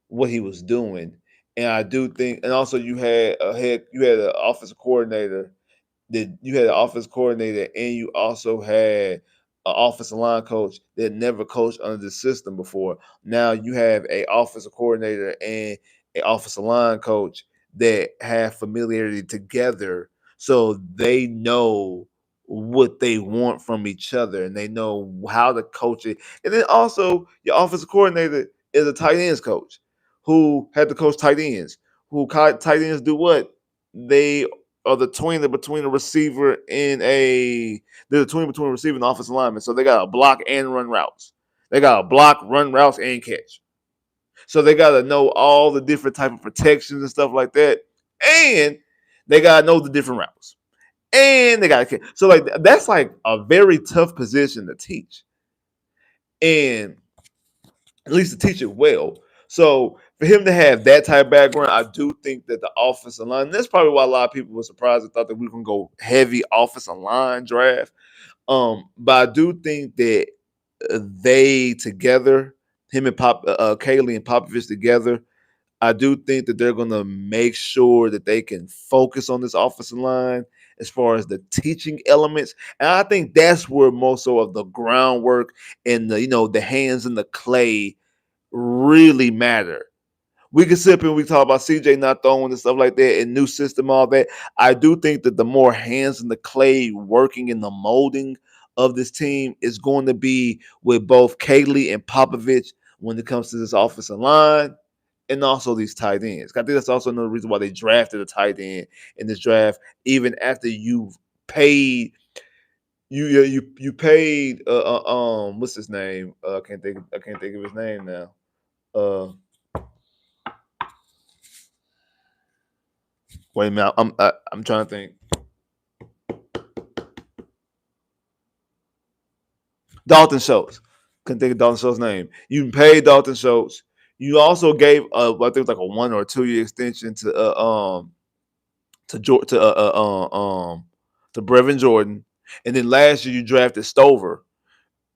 what he was doing, and I do think, and also you had an offensive coordinator that you had an offense coordinator and you also had an offensive line coach that never coached under the system before. Now you have a offensive coordinator and an offensive line coach that have familiarity together, so they know what they want from each other and they know how to coach it. And then also your offensive coordinator is a tight ends coach who had to coach tight ends. Tight ends do what? They are the tweener between a receiver and they're the tween between a receiver and offensive lineman. So they got to block and run routes. They got to block, run routes, and catch. So they got to know all the different type of protections and stuff like that, and they got to know the different routes, and they got to catch. So like that's like a very tough position to teach, and at least to teach it well. So for him to have that type of background, I do think that the offensive line, that's probably why a lot of people were surprised and thought that we were going to go heavy offensive line draft. But I do think that they together, him and Kaylee and Popovich together, I do think that they're going to make sure that they can focus on this offensive line as far as the teaching elements. And I think that's where most of the groundwork and the hands in the clay really matter. We can sit up and we talk about CJ not throwing and stuff like that and new system, all that. I do think that the more hands in the clay working in the molding of this team is going to be with both Kaylee and Popovich when it comes to this offensive line and also these tight ends. I think that's also another reason why they drafted a tight end in this draft, even after you've paid you paid what's his name? I can't think of his name now. Wait a minute, I'm trying to think. Dalton Schultz. Couldn't think of Dalton Schultz's name. You paid Dalton Schultz. You also gave I think it was like a 1 or 2 year extension to to Brevin Jordan, and then last year you drafted Stover,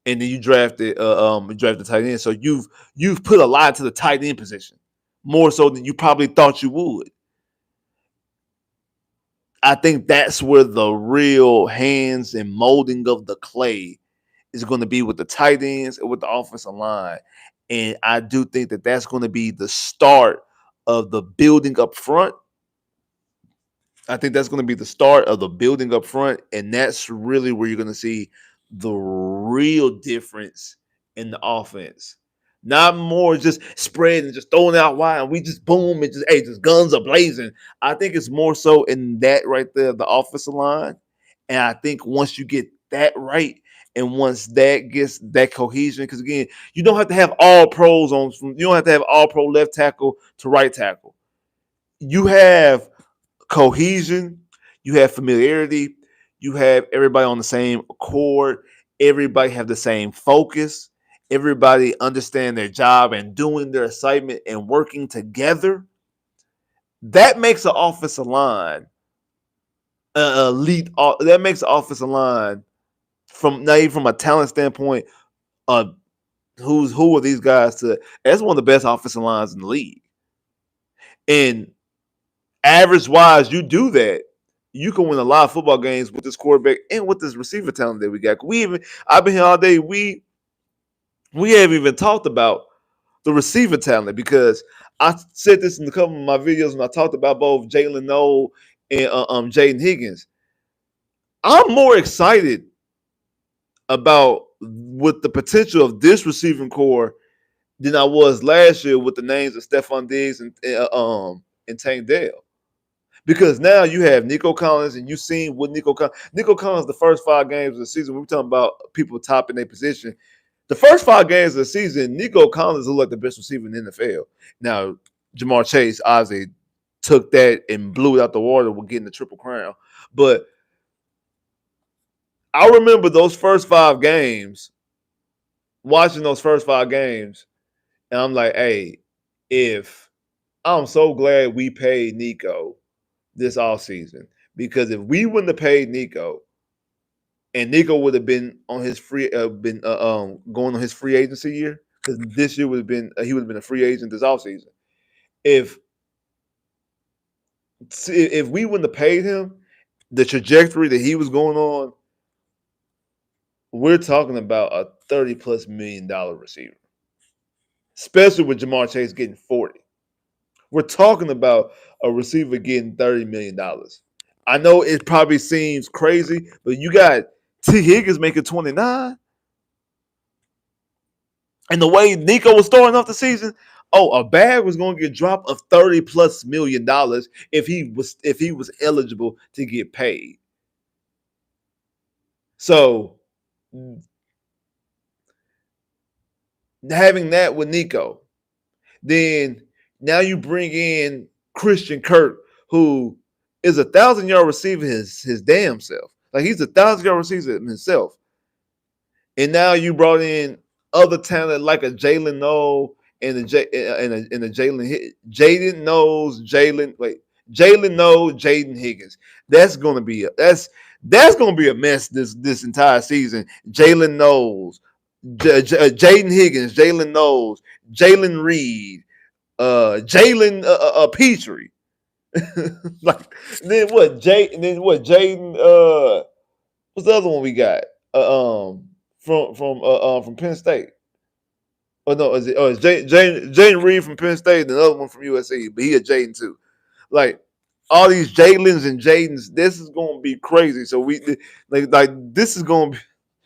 and then you drafted tight end. So you've put a lot to the tight end position, more so than you probably thought you would. I think that's where the real hands and molding of the clay is going to be with the tight ends and with the offensive line. And I do think that that's going to be the start of the building up front. I think that's going to be the start of the building up front. And that's really where you're going to see the real difference in the offense. Not more just spreading and just throwing out wide and we just boom and just guns are blazing. I think it's more so in that right there, the offensive line. And I think once you get that right, and once that gets that cohesion, because again, you don't have to have all pros you don't have to have all pro left tackle to right tackle. You have cohesion, you have familiarity, you have everybody on the same accord, everybody have the same focus, everybody understand their job and doing their assignment and working together. That makes an offensive line elite. That makes the offensive line from not even from a talent standpoint. Who are these guys to? That's one of the best offensive lines in the league. And average wise, you do that, you can win a lot of football games with this quarterback and with this receiver talent that we got. I've been here all day. We haven't even talked about the receiver talent because I said this in a couple of my videos when I talked about both Jalen Noel and Jaden Higgins. I'm more excited about with the potential of this receiving core than I was last year with the names of Stephon Diggs and Tank Dell. Because now you have Nico Collins, and you've seen what Nico Collins, the first 5 games of the season, we're talking about people topping their position. The first 5 games of the season, Nico Collins looked like the best receiver in the NFL. Now, Jamar Chase obviously took that and blew it out the water with getting the Triple Crown. But I remember those first 5 games, watching those first 5 games, and I'm like, hey, I'm so glad we paid Nico this offseason, because if we wouldn't have paid Nico, and Nico would have been on his going on his free agency year, because this year would have been he would have been a free agent this offseason. If we wouldn't have paid him, the trajectory that he was going on, we're talking about a $30+ million receiver, especially with Jamar Chase getting 40. We're talking about a receiver getting $30 million. I know it probably seems crazy, but you got T. Higgins making 29. And the way Nico was starting off the season, a bag was going to get dropped of $30+ million if he was eligible to get paid. So having that with Nico, then now you bring in Christian Kirk, who is a 1,000-yard receiver his damn self. Like, he's a 1,000-yard receiver himself. And now you brought in other talent like a Jalen Noel and a Jalen Jaden knows Jalen. Wait, Jalen knows Jaden Higgins. That's gonna be a mess this entire season. Jalen knows Jaden Higgins, Jalen knows Jalen Reed, Jalen Petrie. Like then what? Jaden? What's the other one we got? From Penn State. Oh no, is it? Oh, it's Jaden Reed from Penn State, and another one from USC. But he a Jaden too. Like all these Jalen's and Jadens, this is going to be crazy. So like this is going to be,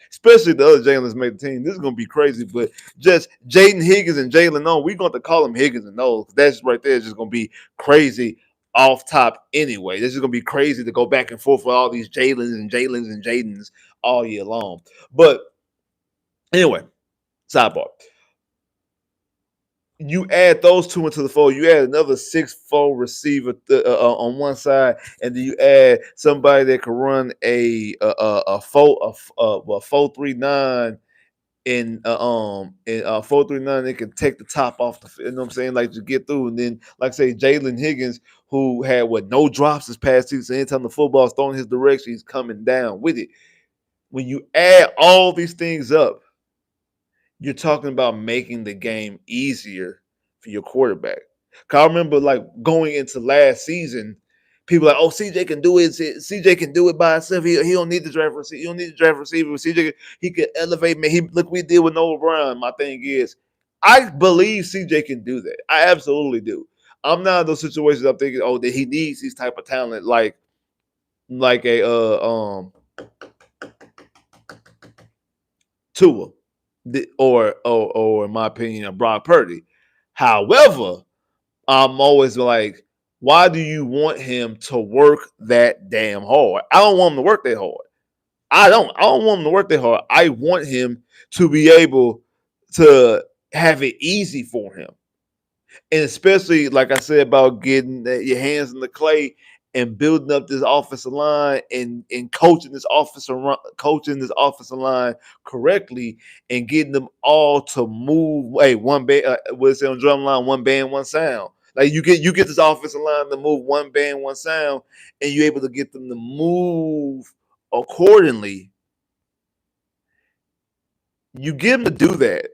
especially the other Jalen's made the team. This is going to be crazy. But just Jaden Higgins and Jalen No, we're going to call them Higgins and No. That's right there. Is just going to be crazy off top anyway. This is going to be crazy to go back and forth with all these Jalen's and Jadens all year long. But anyway, sidebar, you add those two into the fold, you add another 6'4" receiver on one side, and then you add somebody that can run a 4-3-9 in 4-3-9. They can take the top off the, you know what I'm saying, like to get through. And then, like I say, Jalen Higgins, who had no drops this past season. Anytime the football's thrown in his direction, he's coming down with it. When you add all these things up, you're talking about making the game easier for your quarterback. Cause I remember like going into last season, people like, oh, CJ can do it. CJ can do it by himself. He don't need the draft receiver. He don't need the draft receiver. CJ, he could elevate me. Look, we did with Noah Brown. My thing is, I believe CJ can do that. I absolutely do. I'm not in those situations. I'm thinking, oh, that he needs these type of talent, like a Tua, or in my opinion, a Brock Purdy. However, I'm always like, why do you want him to work that damn hard? I don't want him to work that hard. I don't want him to work that hard. I want him to be able to have it easy for him. And especially, like I said, about getting your hands in the clay and building up this offensive line and coaching this offensive line correctly and getting them all to move. Hey, one band, what's it on drum line? One band, one sound. Like you get this offensive line to move one band, one sound, and you're able to get them to move accordingly. You get them to do that.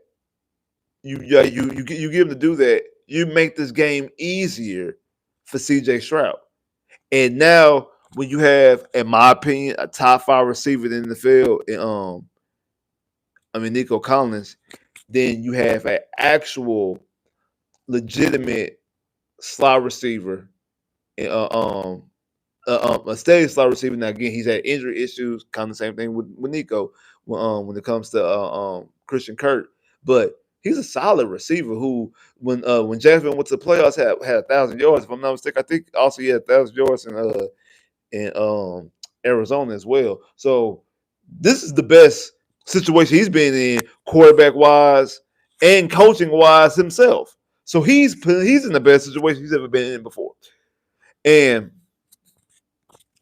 You give them to do that. You make this game easier for CJ Stroud. And now when you have, in my opinion, a top 5 receiver in the field, Nico Collins, then you have an actual legitimate slot receiver, a steady slot receiver. Now again, he's had injury issues, kind of the same thing with Nico when it comes to Christian Kirk, but he's a solid receiver who, when Jacksonville went to the playoffs, had 1,000 yards. If I'm not mistaken, I think also he had 1,000 yards in Arizona as well. So this is the best situation he's been in, quarterback wise and coaching wise himself. So he's in the best situation he's ever been in before. And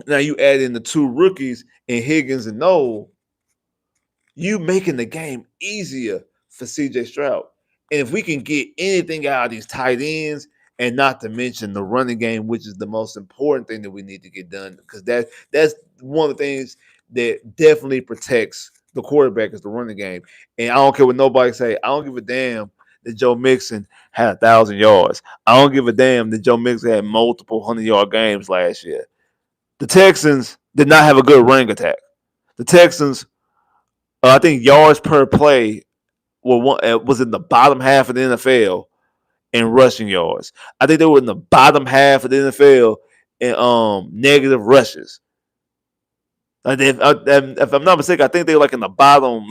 now you add in the 2 rookies in Higgins and Noel, you making the game easier for CJ Stroud. And if we can get anything out of these tight ends, and not to mention the running game, which is the most important thing that we need to get done, because that's one of the things that definitely protects the quarterback is the running game. And I don't care what nobody say. I don't give a damn that Joe Mixon had 1,000 yards. I don't give a damn that Joe Mixon had multiple 100-yard games last year. The Texans did not have a good running attack. The Texans, I think yards per play was in the bottom half of the NFL in rushing yards. I think they were in the bottom half of the NFL in negative rushes. If I'm not mistaken, I think they were like in the bottom,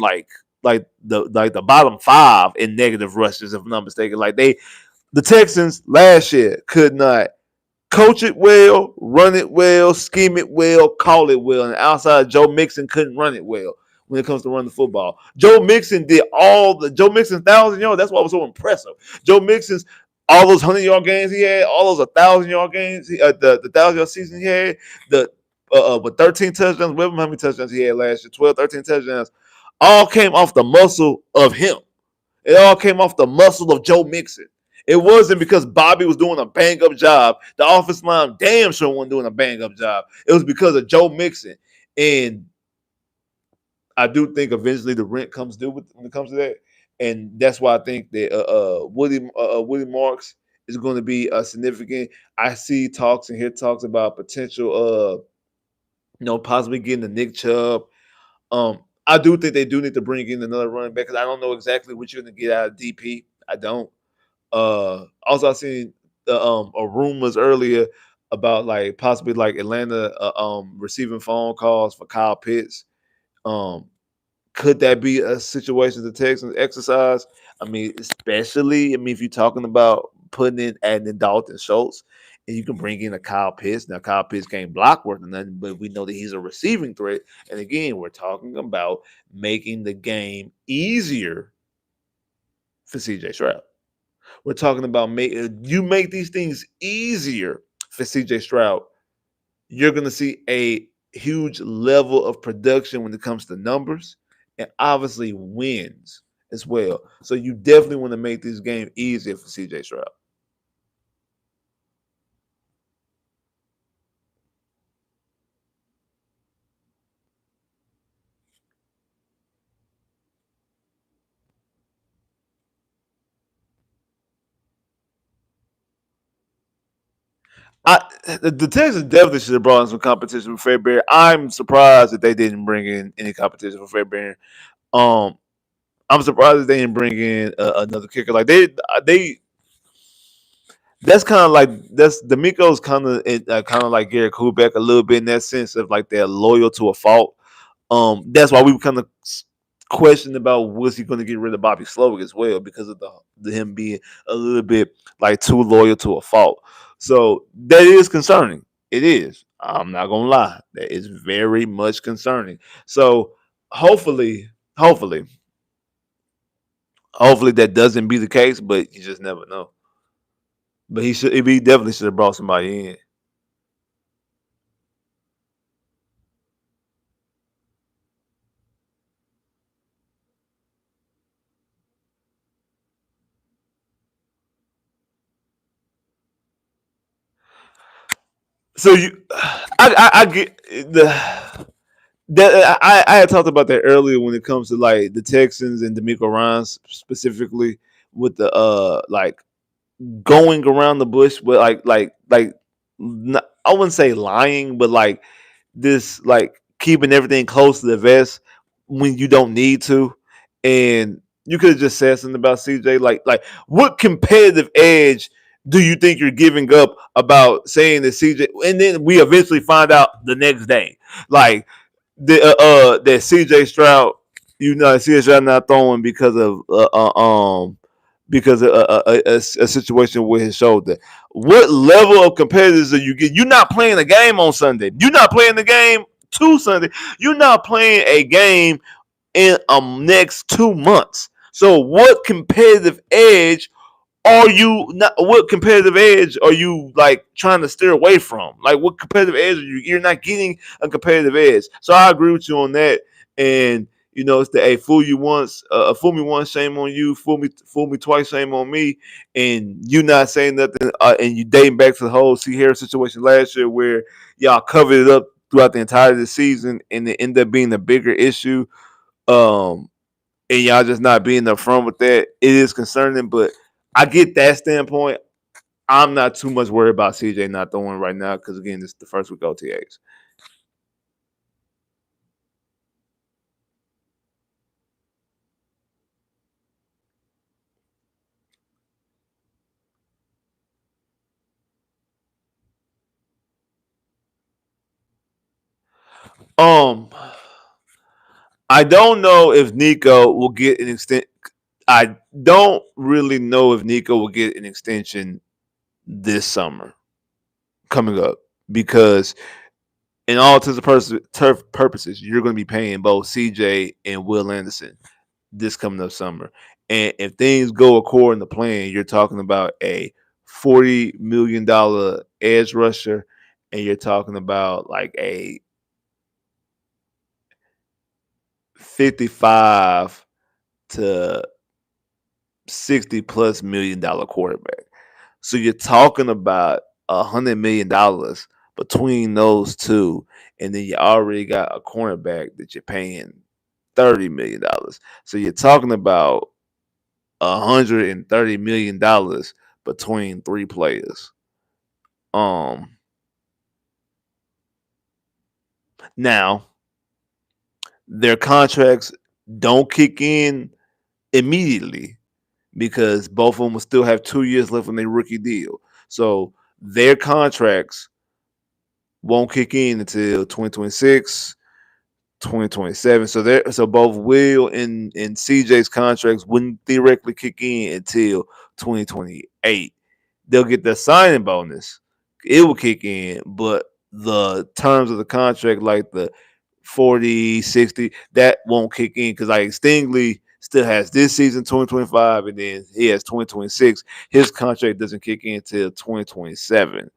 the bottom 5 in negative rushes. If I'm not mistaken, the Texans last year could not coach it well, run it well, scheme it well, call it well. And outside, Joe Mixon couldn't run it well when it comes to running the football. Joe Mixon's 1,000 yards. That's why it was so impressive. Joe Mixon's all those 100-yard games he had, all those 1,000-yard games, the 1,000-yard season he had, with 13 touchdowns, how many touchdowns he had last year, 12, 13 touchdowns, all came off the muscle of him. It all came off the muscle of Joe Mixon. It wasn't because Bobby was doing a bang-up job. The offensive line damn sure wasn't doing a bang-up job. It was because of Joe Mixon. And I do think eventually the rent comes due when it comes to that. And that's why I think that Woody Marks is going to be significant. I see talks and hear talks about potential, possibly getting the Nick Chubb. I do think they do need to bring in another running back because I don't know exactly what you're going to get out of DP. I don't. Also, I seen the rumors earlier about like possibly like Atlanta receiving phone calls for Kyle Pitts. Um, could that be a situation the Texans exercise? I mean, especially if you're talking about adding in Dalton Schultz, and you can bring in a Kyle Pitts. Now, Kyle Pitts can't block worth nothing, but we know that he's a receiving threat. And again, we're talking about making the game easier for CJ Stroud. We're talking about you make these things easier for CJ Stroud. You're going to see a huge level of production when it comes to numbers and obviously wins as well. So you definitely want to make this game easier for CJ Stroud. The Texans definitely should have brought in some competition for Fairbairn. I'm surprised that they didn't bring in any competition for Fairbairn. Um, I'm surprised that they didn't bring in another kicker. Like they that's kind of like that's D'Amico's kind of like Garrett Kubeck a little bit in that sense of like they're loyal to a fault. That's why we kind of questioned about was he going to get rid of Bobby Slowick as well because of the him being a little bit like too loyal to a fault. So that is concerning. It is. I'm not gonna lie. That is very much concerning. So hopefully, hopefully, hopefully that doesn't be the case, but you just never know. But he definitely should have brought somebody in. So I get that I had talked about that earlier when it comes to like the Texans and D'Amico Ryans specifically with the like going around the bush, but I wouldn't say lying, but like this like keeping everything close to the vest when you don't need to, and you could have just said something about CJ. Like what competitive edge do you think you're giving up about saying that CJ? And then we eventually find out the next day, like that CJ Stroud, CJ Stroud not throwing because of a situation with his shoulder. What level of competitors are you get? You're not playing a game on Sunday. You're not playing the game to Sunday. You're not playing a game in next 2 months. So what competitive edge are you not? What competitive edge are you like trying to steer away from? Like what competitive edge are you? You're not getting a competitive edge. So I agree with you on that. And it's the fool you once, fool me once, shame on you. Fool me twice, shame on me. And you not saying nothing, and you dating back to the whole C Harris situation last year where y'all covered it up throughout the entirety of the season, and it ended up being a bigger issue. Um, and y'all just not being upfront with that, it is concerning. But I get that standpoint. I'm not too much worried about CJ not throwing right now because again, this is the first week OTAs. Um, I don't know if Nico will get an extent. I don't really know if Nico will get an extension this summer coming up because in all intents and purposes, you're going to be paying both CJ and Will Anderson this coming up summer. And if things go according to plan, you're talking about a $40 million edge rusher, and you're talking about like a 55 to 60+ million quarterback. So you're talking about $100 million between those two, and then you already got a cornerback that you're paying $30 million. So you're talking about $130 million between three players. Um, Now their contracts don't kick in immediately because both of them will still have 2 years left on their rookie deal. So their contracts won't kick in until 2026, 2027. So both Will and CJ's contracts wouldn't theoretically kick in until 2028. They'll get their signing bonus. It will kick in, but the terms of the contract, like the 40, 60, that won't kick in because like Stingley still has this season 2025 and then he has 2026. His contract doesn't kick in until 2027.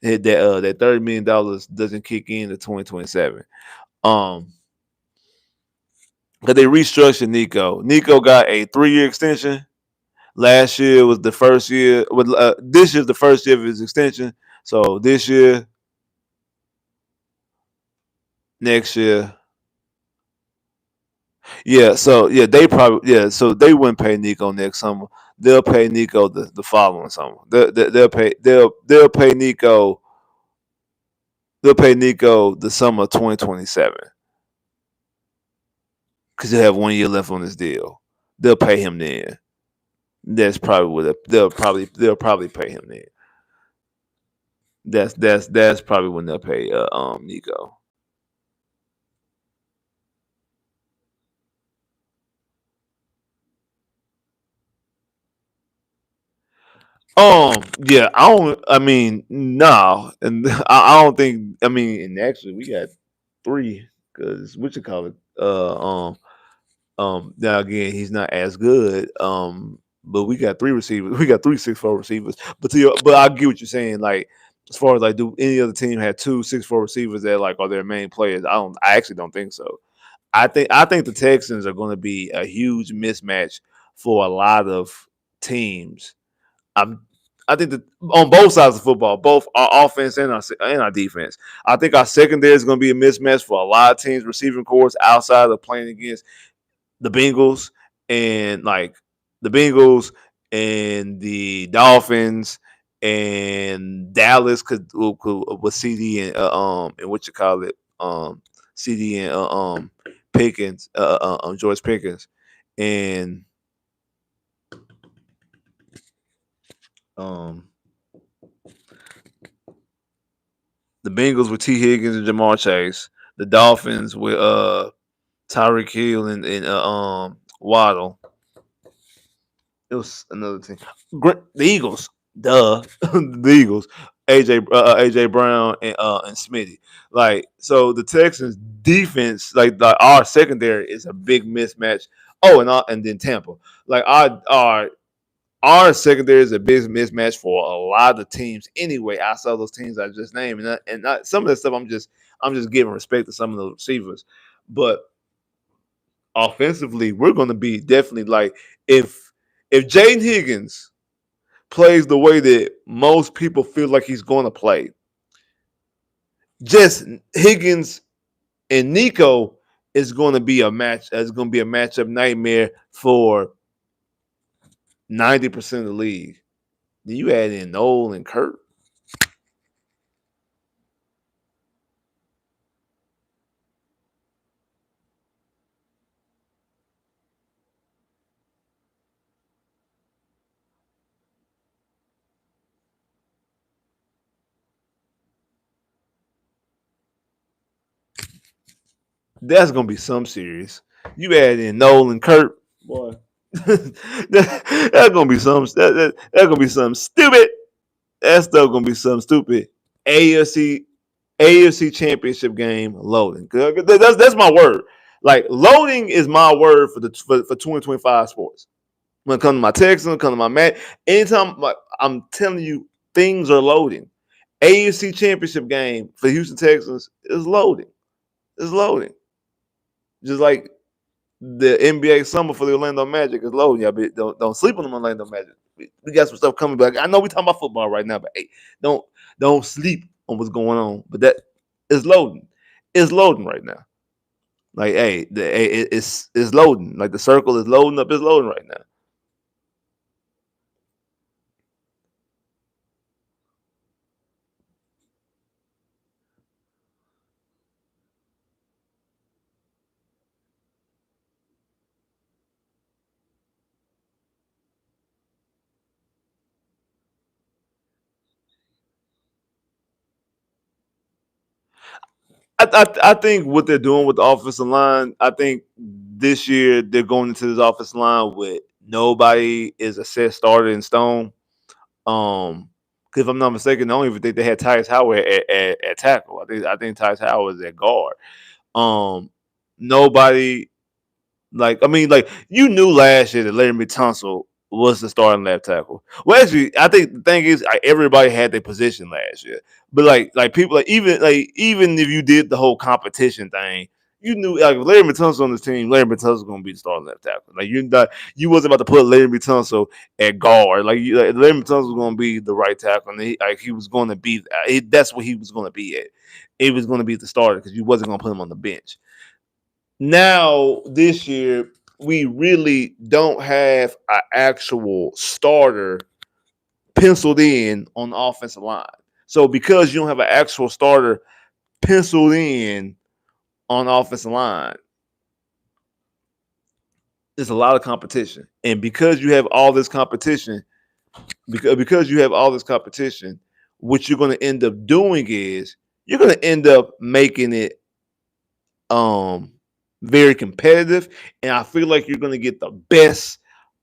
That $30 million doesn't kick in until 2027. Um because they restructured Nico. Nico got a 3-year extension. Last year was the first year. This year's the first year of his extension. So this year, next year, yeah. So yeah, they probably So they wouldn't pay Nico next summer. They'll pay Nico the following summer. They'll pay Nico. They'll pay Nico the summer of 2027 because he'll have 1 year left on his deal. They'll pay him then. That's probably what they'll probably pay him then. That's probably when they'll pay Nico. Yeah, I don't. I mean, no, and I don't think. I mean, and actually, we got three because what you call it? Now again, he's not as good. But we got three receivers. We got three 6'4" receivers. But I get what you're saying. Like as far as like, do any other team had two 6'4" receivers that like are their main players? I don't. I actually don't think so. I think the Texans are going to be a huge mismatch for a lot of teams. I'm I think that on both sides of football, both our offense and our defense, I think our secondary is going to be a mismatch for a lot of teams. Receiving corps outside of playing against the Bengals and like the Bengals and the Dolphins and Dallas could with CD and what you call it CD and Pickens George Pickens and um the Bengals with T Higgins and Jamar Chase, the Dolphins with Tyreek Hill and Waddle. It was another team. The Eagles, duh, the Eagles. AJ Brown and Smitty. Like so, the Texans defense, like our secondary, is a big mismatch. Oh, and then Tampa, like our secondary is a big mismatch for a lot of teams anyway. Outside of those teams I just named, some of that stuff I'm just giving respect to some of those receivers, but offensively we're going to be definitely like if Jaden Higgins plays the way that most people feel like he's going to play, just Higgins and Nico is going to be a match. It's going to be a matchup nightmare for 90% of the league. Then you add in Noel and Kurt. That's gonna be some serious. You add in Noel and Kurt, boy. That's gonna be that's gonna be something stupid. That's still gonna be something stupid. AFC AFC Championship game loading. That's my word. Like loading is my word for 2025 sports. When it comes to my Texans, when it comes to my Matt, anytime like, I'm telling you, things are loading. AFC Championship game for Houston Texans is loading. It's loading. Just like the NBA summer for the Orlando Magic is loading. Y'all don't sleep on the Orlando Magic. We got some stuff coming back. I know we talking about football right now, but hey, don't don't sleep on what's going on. But that is loading. It's loading right now. Like hey, it's loading. Like the circle is loading up. It's loading right now. I think what they're doing with the offensive line, I think this year they're going into this offensive line with nobody is a set starter in stone. Because if I'm not mistaken, I don't even think they had Tyus Howard at tackle. I think Tyus Howard is at guard. Um, Nobody like, I mean, like, you knew last year that Larry Tunsil was the starting left tackle. Well, actually, I think the thing is, like, everybody had their position last year. But like people, even if you did the whole competition thing, you knew, like, if Larry Tunsil on this team, Larry Tunsil was going to be the starting left tackle. Like, you wasn't about to put Larry Tunsil at guard. Like Larry Tunsil was going to be the right tackle, and he was going to be. That's what he was going to be at. It was going to be the starter because you wasn't going to put him on the bench. Now this year we really don't have an actual starter penciled in on the offensive line. So because you don't have an actual starter penciled in on the offensive line, there's a lot of competition. And because you have all this competition, because you have all this competition, what you're going to end up doing is you're going to end up making it um very competitive, and I feel like you're going to get the best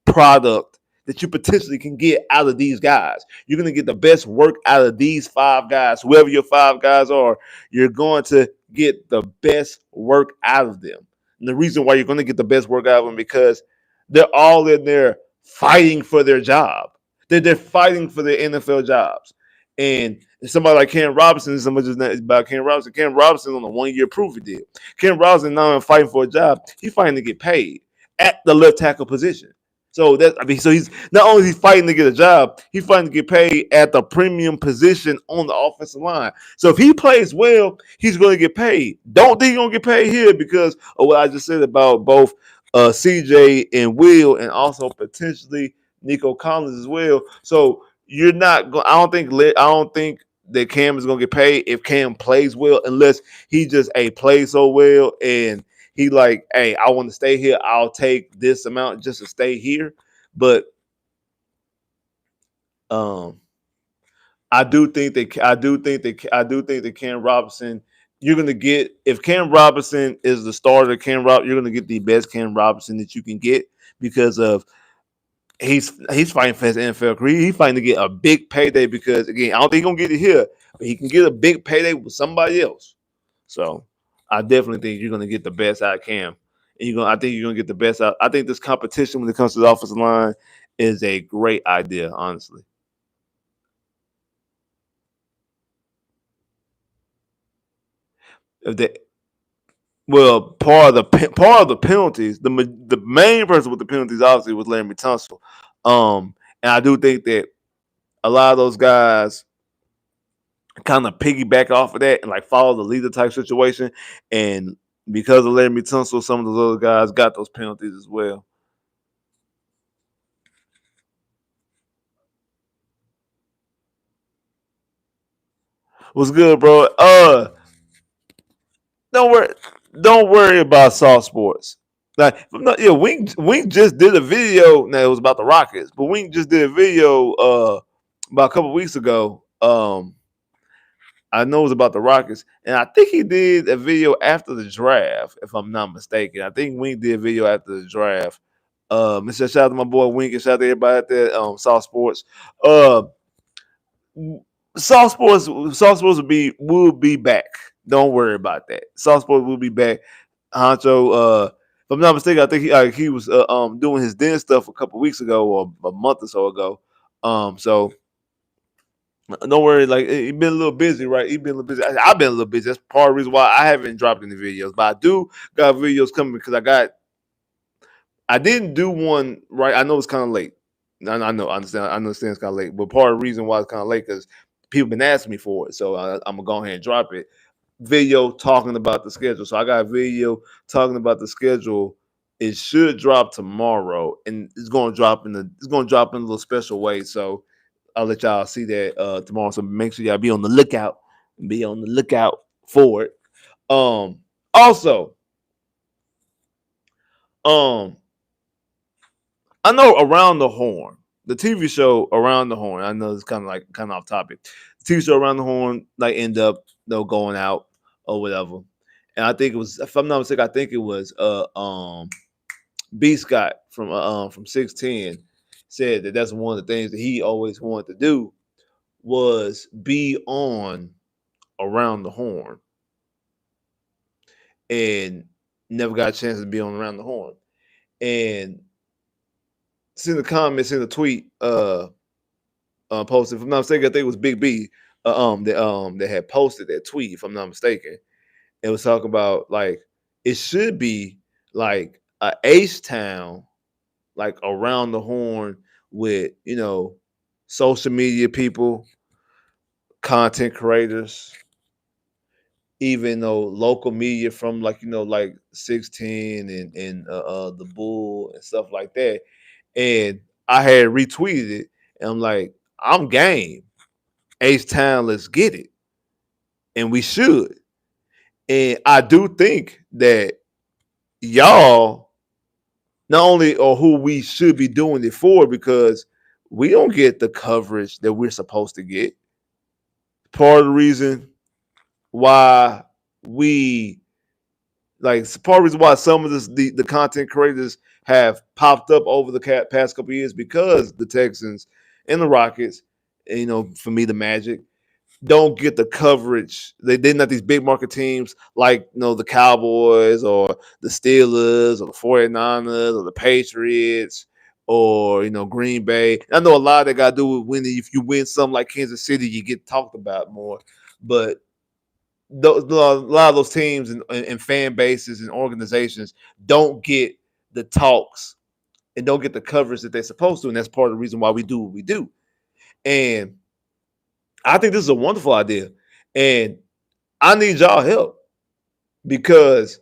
product that you potentially can get out of these guys. You're going to get the best work out of these five guys, whoever your five guys are. You're going to get the best work out of them. And the reason why you're going to get the best work out of them because they're all in there fighting for their job. They're fighting for their NFL jobs. And somebody like Cam Robinson, somebody just about Cam Robinson. Cam Robinson on a 1 year proof deal. Cam Robinson now fighting for a job. He's fighting to get paid at the left tackle position. So so he's not only he's fighting to get a job, he's fighting to get paid at the premium position on the offensive line. So if he plays well, he's going to get paid. Don't think he's going to get paid here because of what I just said about both CJ and Will, and also potentially Nico Collins as well. So you're not going. I don't think that Cam is going to get paid if Cam plays well, unless he just plays so well and he like, hey, I want to stay here. I'll take this amount just to stay here. But um, I do think that Cam Robinson, you're gonna get, if Cam Robinson is the starter, you're gonna get the best Cam Robinson that you can get because of he's fighting for his NFL career. He's fighting to get a big payday because again, I don't think he's gonna get it here, but he can get a big payday with somebody else. So I definitely think you're gonna get the best out of Cam. And I think you're gonna get the best out. I think this competition when it comes to the offensive line is a great idea, honestly. If they Well, part of the penalties, the main person with the penalties obviously was Larry Tunsil. And I do think that a lot of those guys kind of piggyback off of that and like follow the leader type situation. And because of Larry Tunsil, some of those other guys got those penalties as well. What's good, bro? Don't worry, don't worry about soft sports. Like, yeah, Wink just did a video. Now it was about the Rockets, but Wink just did a video about a couple weeks ago. I know it was about the Rockets, and I think he did a video after the draft, if I'm not mistaken. I think Wink did a video after the draft. Shout out to my boy Wink and shout out to everybody at that Soft Sports. Uh, Soft Sports will be back. Don't worry about that. Soft Sports will be back. Honcho, if I'm not mistaken, I think he was doing his den stuff a couple weeks ago or a month or so ago. So don't worry, like he been a little busy, right? He been a little busy. I've been a little busy. That's part of the reason why I haven't dropped any videos. But I do got videos coming because I didn't do one right. I know it's kind of late. I know, I understand it's kind of late. But part of the reason why it's kind of late because people been asking me for it. So I'm gonna go ahead and drop it. Video talking about the schedule. So I got a video talking about the schedule. It should drop tomorrow, and it's gonna drop in a little special way. So I'll let y'all see that tomorrow. So make sure y'all be on the lookout. Be on the lookout for it. Also, um, I know Around the Horn, the TV show Around the Horn. I know it's kind of off topic. The TV show Around the Horn like end up going out. or whatever. And I think it was, if I'm not mistaken, I think it was B Scott from 610 said that that's one of the things that he always wanted to do was be on around the horn, and never got a chance to be on around the horn. And seeing the comments in the tweet posted, if I'm not mistaken, I think it was Big B that had posted that tweet, if I'm not mistaken. It was talking about like it should be like a H Town, like around the horn with social media people, content creators, even though local media from like like 16 and the Bull and stuff like that. And I had retweeted it, and I'm like, I'm game. H Town, let's get it, and we should. And I do think that y'all not only are who we should be doing it for, because we don't get the coverage that we're supposed to get. Part of the reason why we part of the reason why some of the content creators have popped up over the past couple of years, because the Texans and the Rockets, for me, the Magic don't get the coverage. They're not these big market teams like the Cowboys or the Steelers or the 49ers or the Patriots or Green Bay. I know a lot of that got to do with winning. If you win something like Kansas City, you get talked about more. But a lot of those teams and fan bases and organizations don't get the talks and don't get the coverage that they're supposed to, and that's part of the reason why we do what we do. And I think this is a wonderful idea, and I need y'all help, because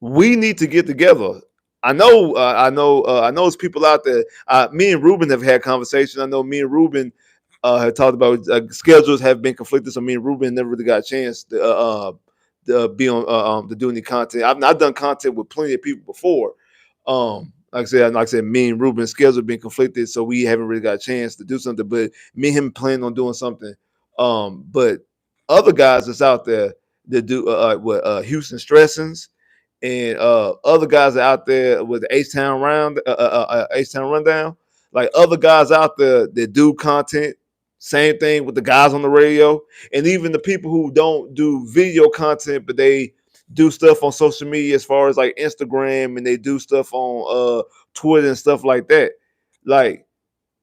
we need to get together. I know there's people out there. Me and Ruben have had conversations. I know me and Ruben have talked about schedules have been conflicted, so me and Ruben never really got a chance to be on to do any content. I've done content with plenty of people before. Like I said, me and Ruben's schedules have been conflicted, so we haven't really got a chance to do something. But me and him plan on doing something. But other guys that's out there that do with Houston Stressings and other guys out there with the H Town Rundown, like other guys out there that do content. Same thing with the guys on the radio, and even the people who don't do video content, but they do stuff on social media as far as like Instagram, and they do stuff on Twitter and stuff like that. Like,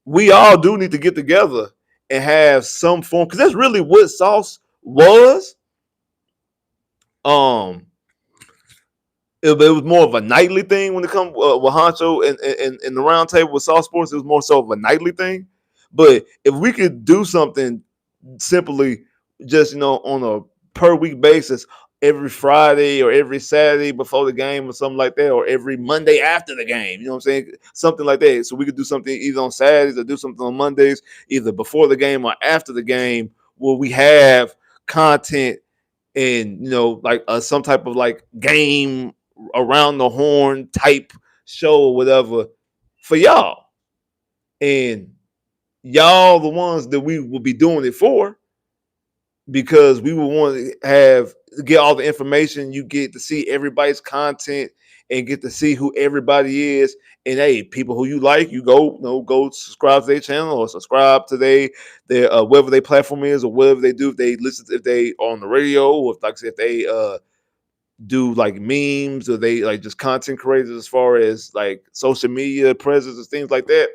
we all do need to get together and have some form, because that's really what Sauce was. Um, it was more of a nightly thing when it comes with Honcho and the round table with Sauce Sports. It was more so of a nightly thing. But if we could do something simply just on a per week basis, every Friday or every Saturday before the game or something like that, or every Monday after the game, you know what I'm saying? Something like that. So we could do something either on Saturdays or do something on Mondays, either before the game or after the game, where we have content and like some type of like game around the horn type show or whatever for y'all. And y'all the ones that we will be doing it for, because we will want to get all the information. You get to see everybody's content and get to see who everybody is. And hey, people who you like, you go subscribe to their channel or subscribe to their whatever their platform is, or whatever they do. If they listen, if they are on the radio, or if they do like memes, or they like just content creators as far as like social media presence and things like that.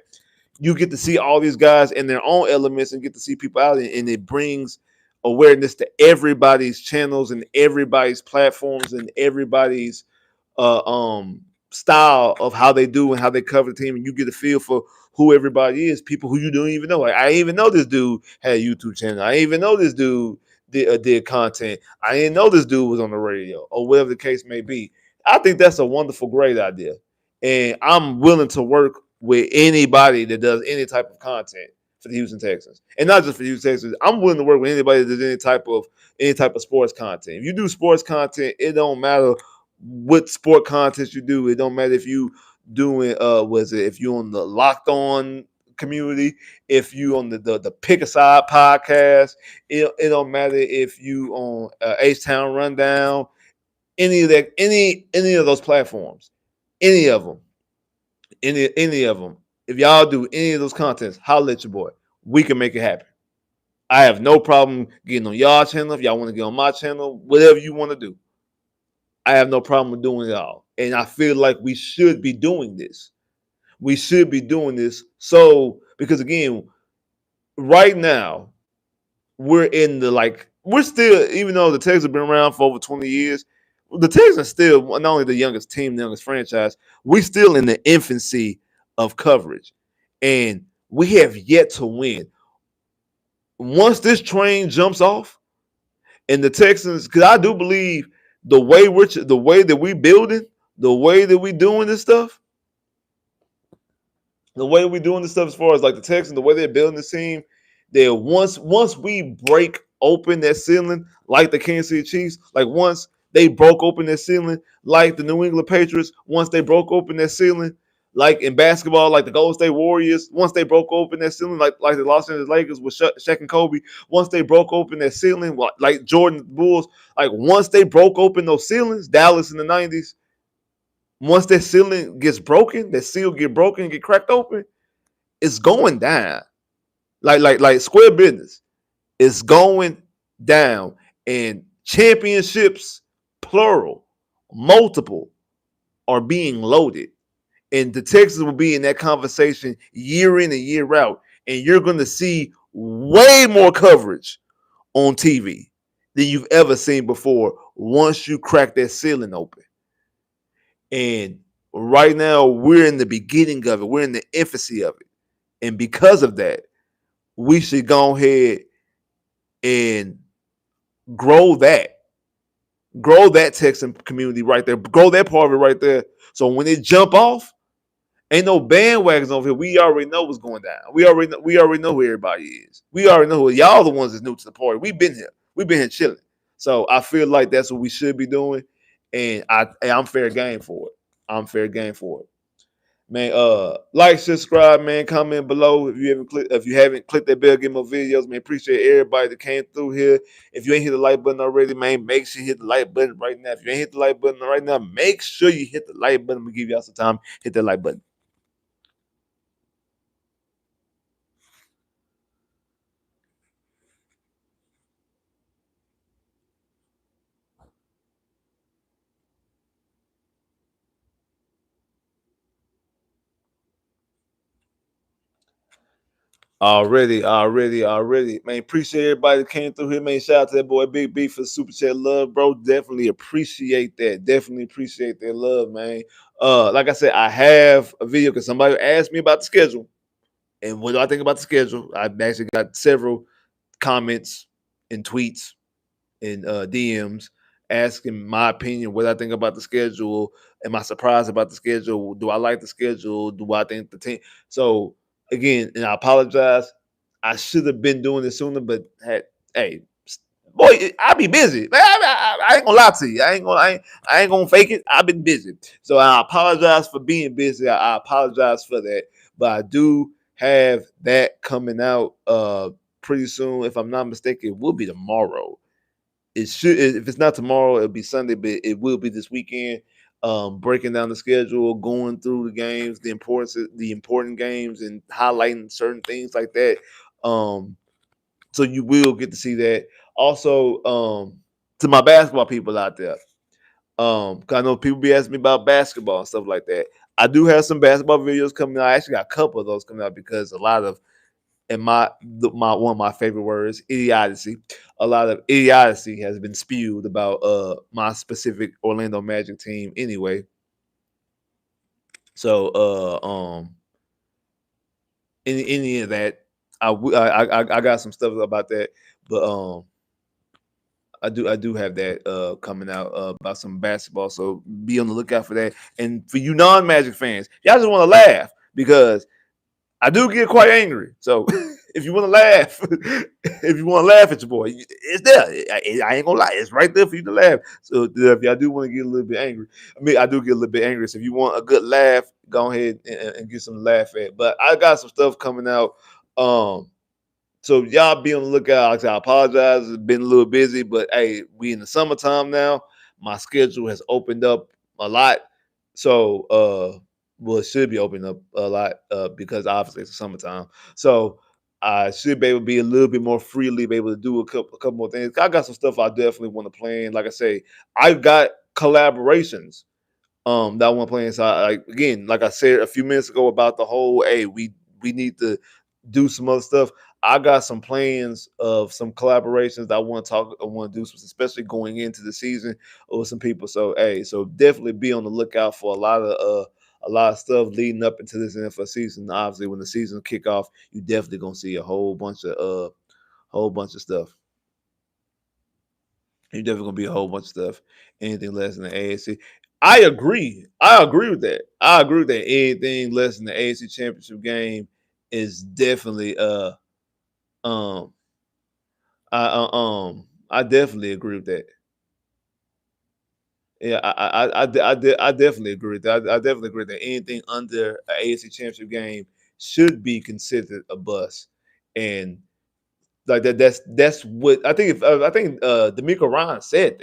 You get to see all these guys in their own elements and get to see people out, and it brings awareness to everybody's channels and everybody's platforms and everybody's uh, um, style of how they do and how they cover the team, and you get a feel for who everybody is. People who you don't even know. Like, I didn't even know this dude had a YouTube channel. I didn't even know this dude did content. I didn't know this dude was on the radio, or whatever the case may be. I think that's a wonderful, great idea, and I'm willing to work with anybody that does any type of content for the Houston Texans, and not just for the Houston Texans. I'm willing to work with anybody that does any type of sports content. If you do sports content, it don't matter what sport content you do. It don't matter if you doing if you on the Locked On community, if you on the Pick a Side podcast, it don't matter if you on H Town Rundown, any of that, any of those platforms, any of them, any of them. If y'all do any of those contents, holla at your boy. We can make it happen. I have no problem getting on y'all channel. If y'all want to get on my channel, whatever you want to do, I have no problem with doing it all. And I feel like we should be doing this. We should be doing this. So, because again, right now, we're in the we're still, even though the Texans have been around for over 20 years, the Texans are still not only the youngest team, the youngest franchise, we still in the infancy of coverage. And we have yet to win. Once this train jumps off, and the Texans, because I do believe the way that we building, the way that we doing this stuff, the way we doing this stuff as far as like the Texans, the way they're building the team, that once we break open that ceiling, like the Kansas City Chiefs, like once they broke open that ceiling, like the New England Patriots, once they broke open that ceiling, like in basketball, like the Golden State Warriors, once they broke open that ceiling, like the Los Angeles Lakers with Shaq and Kobe, once they broke open that ceiling, like Jordan Bulls, like once they broke open those ceilings, Dallas in the 90s, once that ceiling gets broken, that seal get broken, get cracked open, it's going down. Like square business. It's going down. And championships, plural, multiple, are being loaded. And the Texans will be in that conversation year in and year out. And you're going to see way more coverage on TV than you've ever seen before once you crack that ceiling open. And right now, we're in the beginning of it. We're in the infancy of it. And because of that, we should go ahead and grow that. Grow that Texan community right there. Grow that part of it right there. So when they jump off, ain't no bandwagons over here. We already know what's going down. We already know who everybody is. We already know who y'all the ones that's new to the party. We've been here. We've been here chilling. So I feel like that's what we should be doing. And I'm fair game for it. I'm fair game for it. Man, like, subscribe, man, comment below if you haven't clicked that bell, get more videos, man. Appreciate everybody that came through here. If you ain't hit the like button already, man, make sure you hit the like button right now. If you ain't hit the like button right now, make sure you hit the like button. We give y'all some time. Hit that like button. Already. Man, appreciate everybody that came through here, man. Shout out to that boy Big B for the super chat love, bro. Definitely appreciate that. Definitely appreciate that love, man. Like I said, I have a video because somebody asked me about the schedule. And what do I think about the schedule? I've actually got several comments and tweets and DMs asking my opinion, what I think about the schedule. Am I surprised about the schedule? Do I like the schedule? Do I think the team? So again, and I apologize. I should have been doing this sooner, but hey, boy, I be busy. I ain't gonna lie to you. I ain't gonna fake it. I've been busy, so I apologize for being busy. I apologize for that, but I do have that coming out pretty soon. If I'm not mistaken, it will be tomorrow. It should, if it's not tomorrow, it'll be Sunday, but it will be this weekend. Breaking down the schedule, going through the games, the important games, and highlighting certain things like that. So you will get to see that. Also, to my basketball people out there, 'cause I know people be asking me about basketball and stuff like that. I do have some basketball videos coming out. I actually got a couple of those coming out because a lot of, and my one of my favorite words, idiocy. A lot of idiocy has been spewed about my specific Orlando Magic team anyway. So any of that, I got some stuff about that, but I do have that coming out about some basketball. So be on the lookout for that. And for you non-Magic fans, y'all just want to laugh because I do get quite angry. So if you want to laugh, if you want to laugh at your boy, it's there. I ain't gonna lie, it's right there for you to laugh. So if y'all do want to get a little bit angry, I mean, I do get a little bit angry. So if you want a good laugh, go ahead and get some to laugh at. But I got some stuff coming out. So y'all be on the lookout. Like I said, I apologize. It's been a little busy, but hey, we in the summertime now. My schedule has opened up a lot. So well, it should be opening up a lot because obviously it's the summertime. So I should be able to be a little bit more freely, be able to do a couple more things. I got some stuff I definitely want to plan. Like I say, I've got collaborations that I want to play inside. Like again, like I said a few minutes ago about the whole, hey, we need to do some other stuff. I got some plans of some collaborations that I want to do, especially going into the season with some people. So hey, so definitely be on the lookout for a lot of stuff leading up into this NFL season. Obviously, when the season kick off, you definitely gonna see a whole bunch of stuff. You're definitely gonna be a whole bunch of stuff. Anything less than the AFC. I agree. I agree with that. I agree with that. Anything less than the AFC championship game is definitely um I definitely agree with that. Yeah, I definitely agree with that. I definitely agree that anything under an AFC championship game should be considered a bust. And like that's what I think. If I think D'Amico Ryan said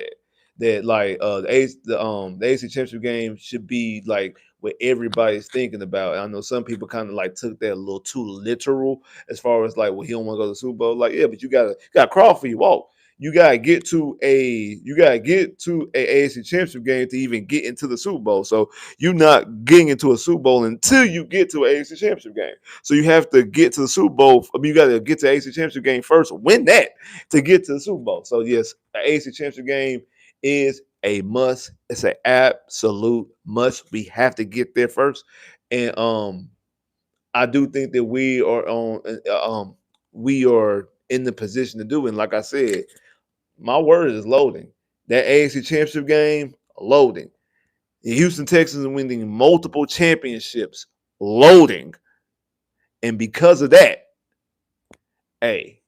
that like the AC Championship game should be like what everybody's thinking about. And I know some people kind of like took that a little too literal as far as like, well, he don't want to go to the Super Bowl. Like, yeah, but you gotta crawl for your walk. You gotta get to a AFC Championship game to even get into the Super Bowl. So you're not getting into a Super Bowl until you get to an AFC Championship game. So you have to get to the Super Bowl. I mean, you got to get to the AFC Championship game first, win that to get to the Super Bowl. So yes, the AFC Championship game is a must. It's an absolute must. We have to get there first, and I do think that we are in the position to do it. And like I said, my word is loading. That AFC Championship game loading. The Houston Texans are winning multiple championships loading. And because of that, hey,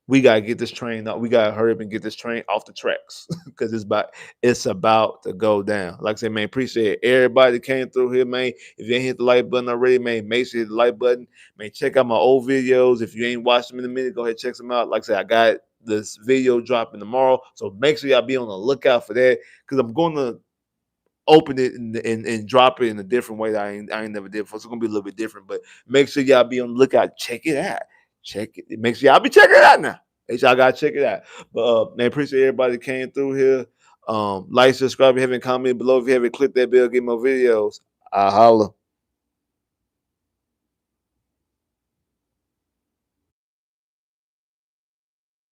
we gotta get this train up. We gotta hurry up and get this train off the tracks because it's about to go down. Like I said, man, appreciate everybody that came through here, man. If you ain't hit the like button already, man, make sure you hit the like button. Man, check out my old videos. If you ain't watched them in a minute, go ahead and check them out. Like I said, I got this video dropping tomorrow, so make sure y'all be on the lookout for that because I'm going to open it and drop it in a different way that I ain't never did before. So it's gonna be a little bit different, but make sure y'all be on the lookout. Check it out. Check it. Make sure y'all be checking it out now. Make sure y'all gotta check it out. But man, appreciate everybody that came through here. Like, subscribe, if you haven't commented below. If you haven't clicked that bell, get more videos. I holla.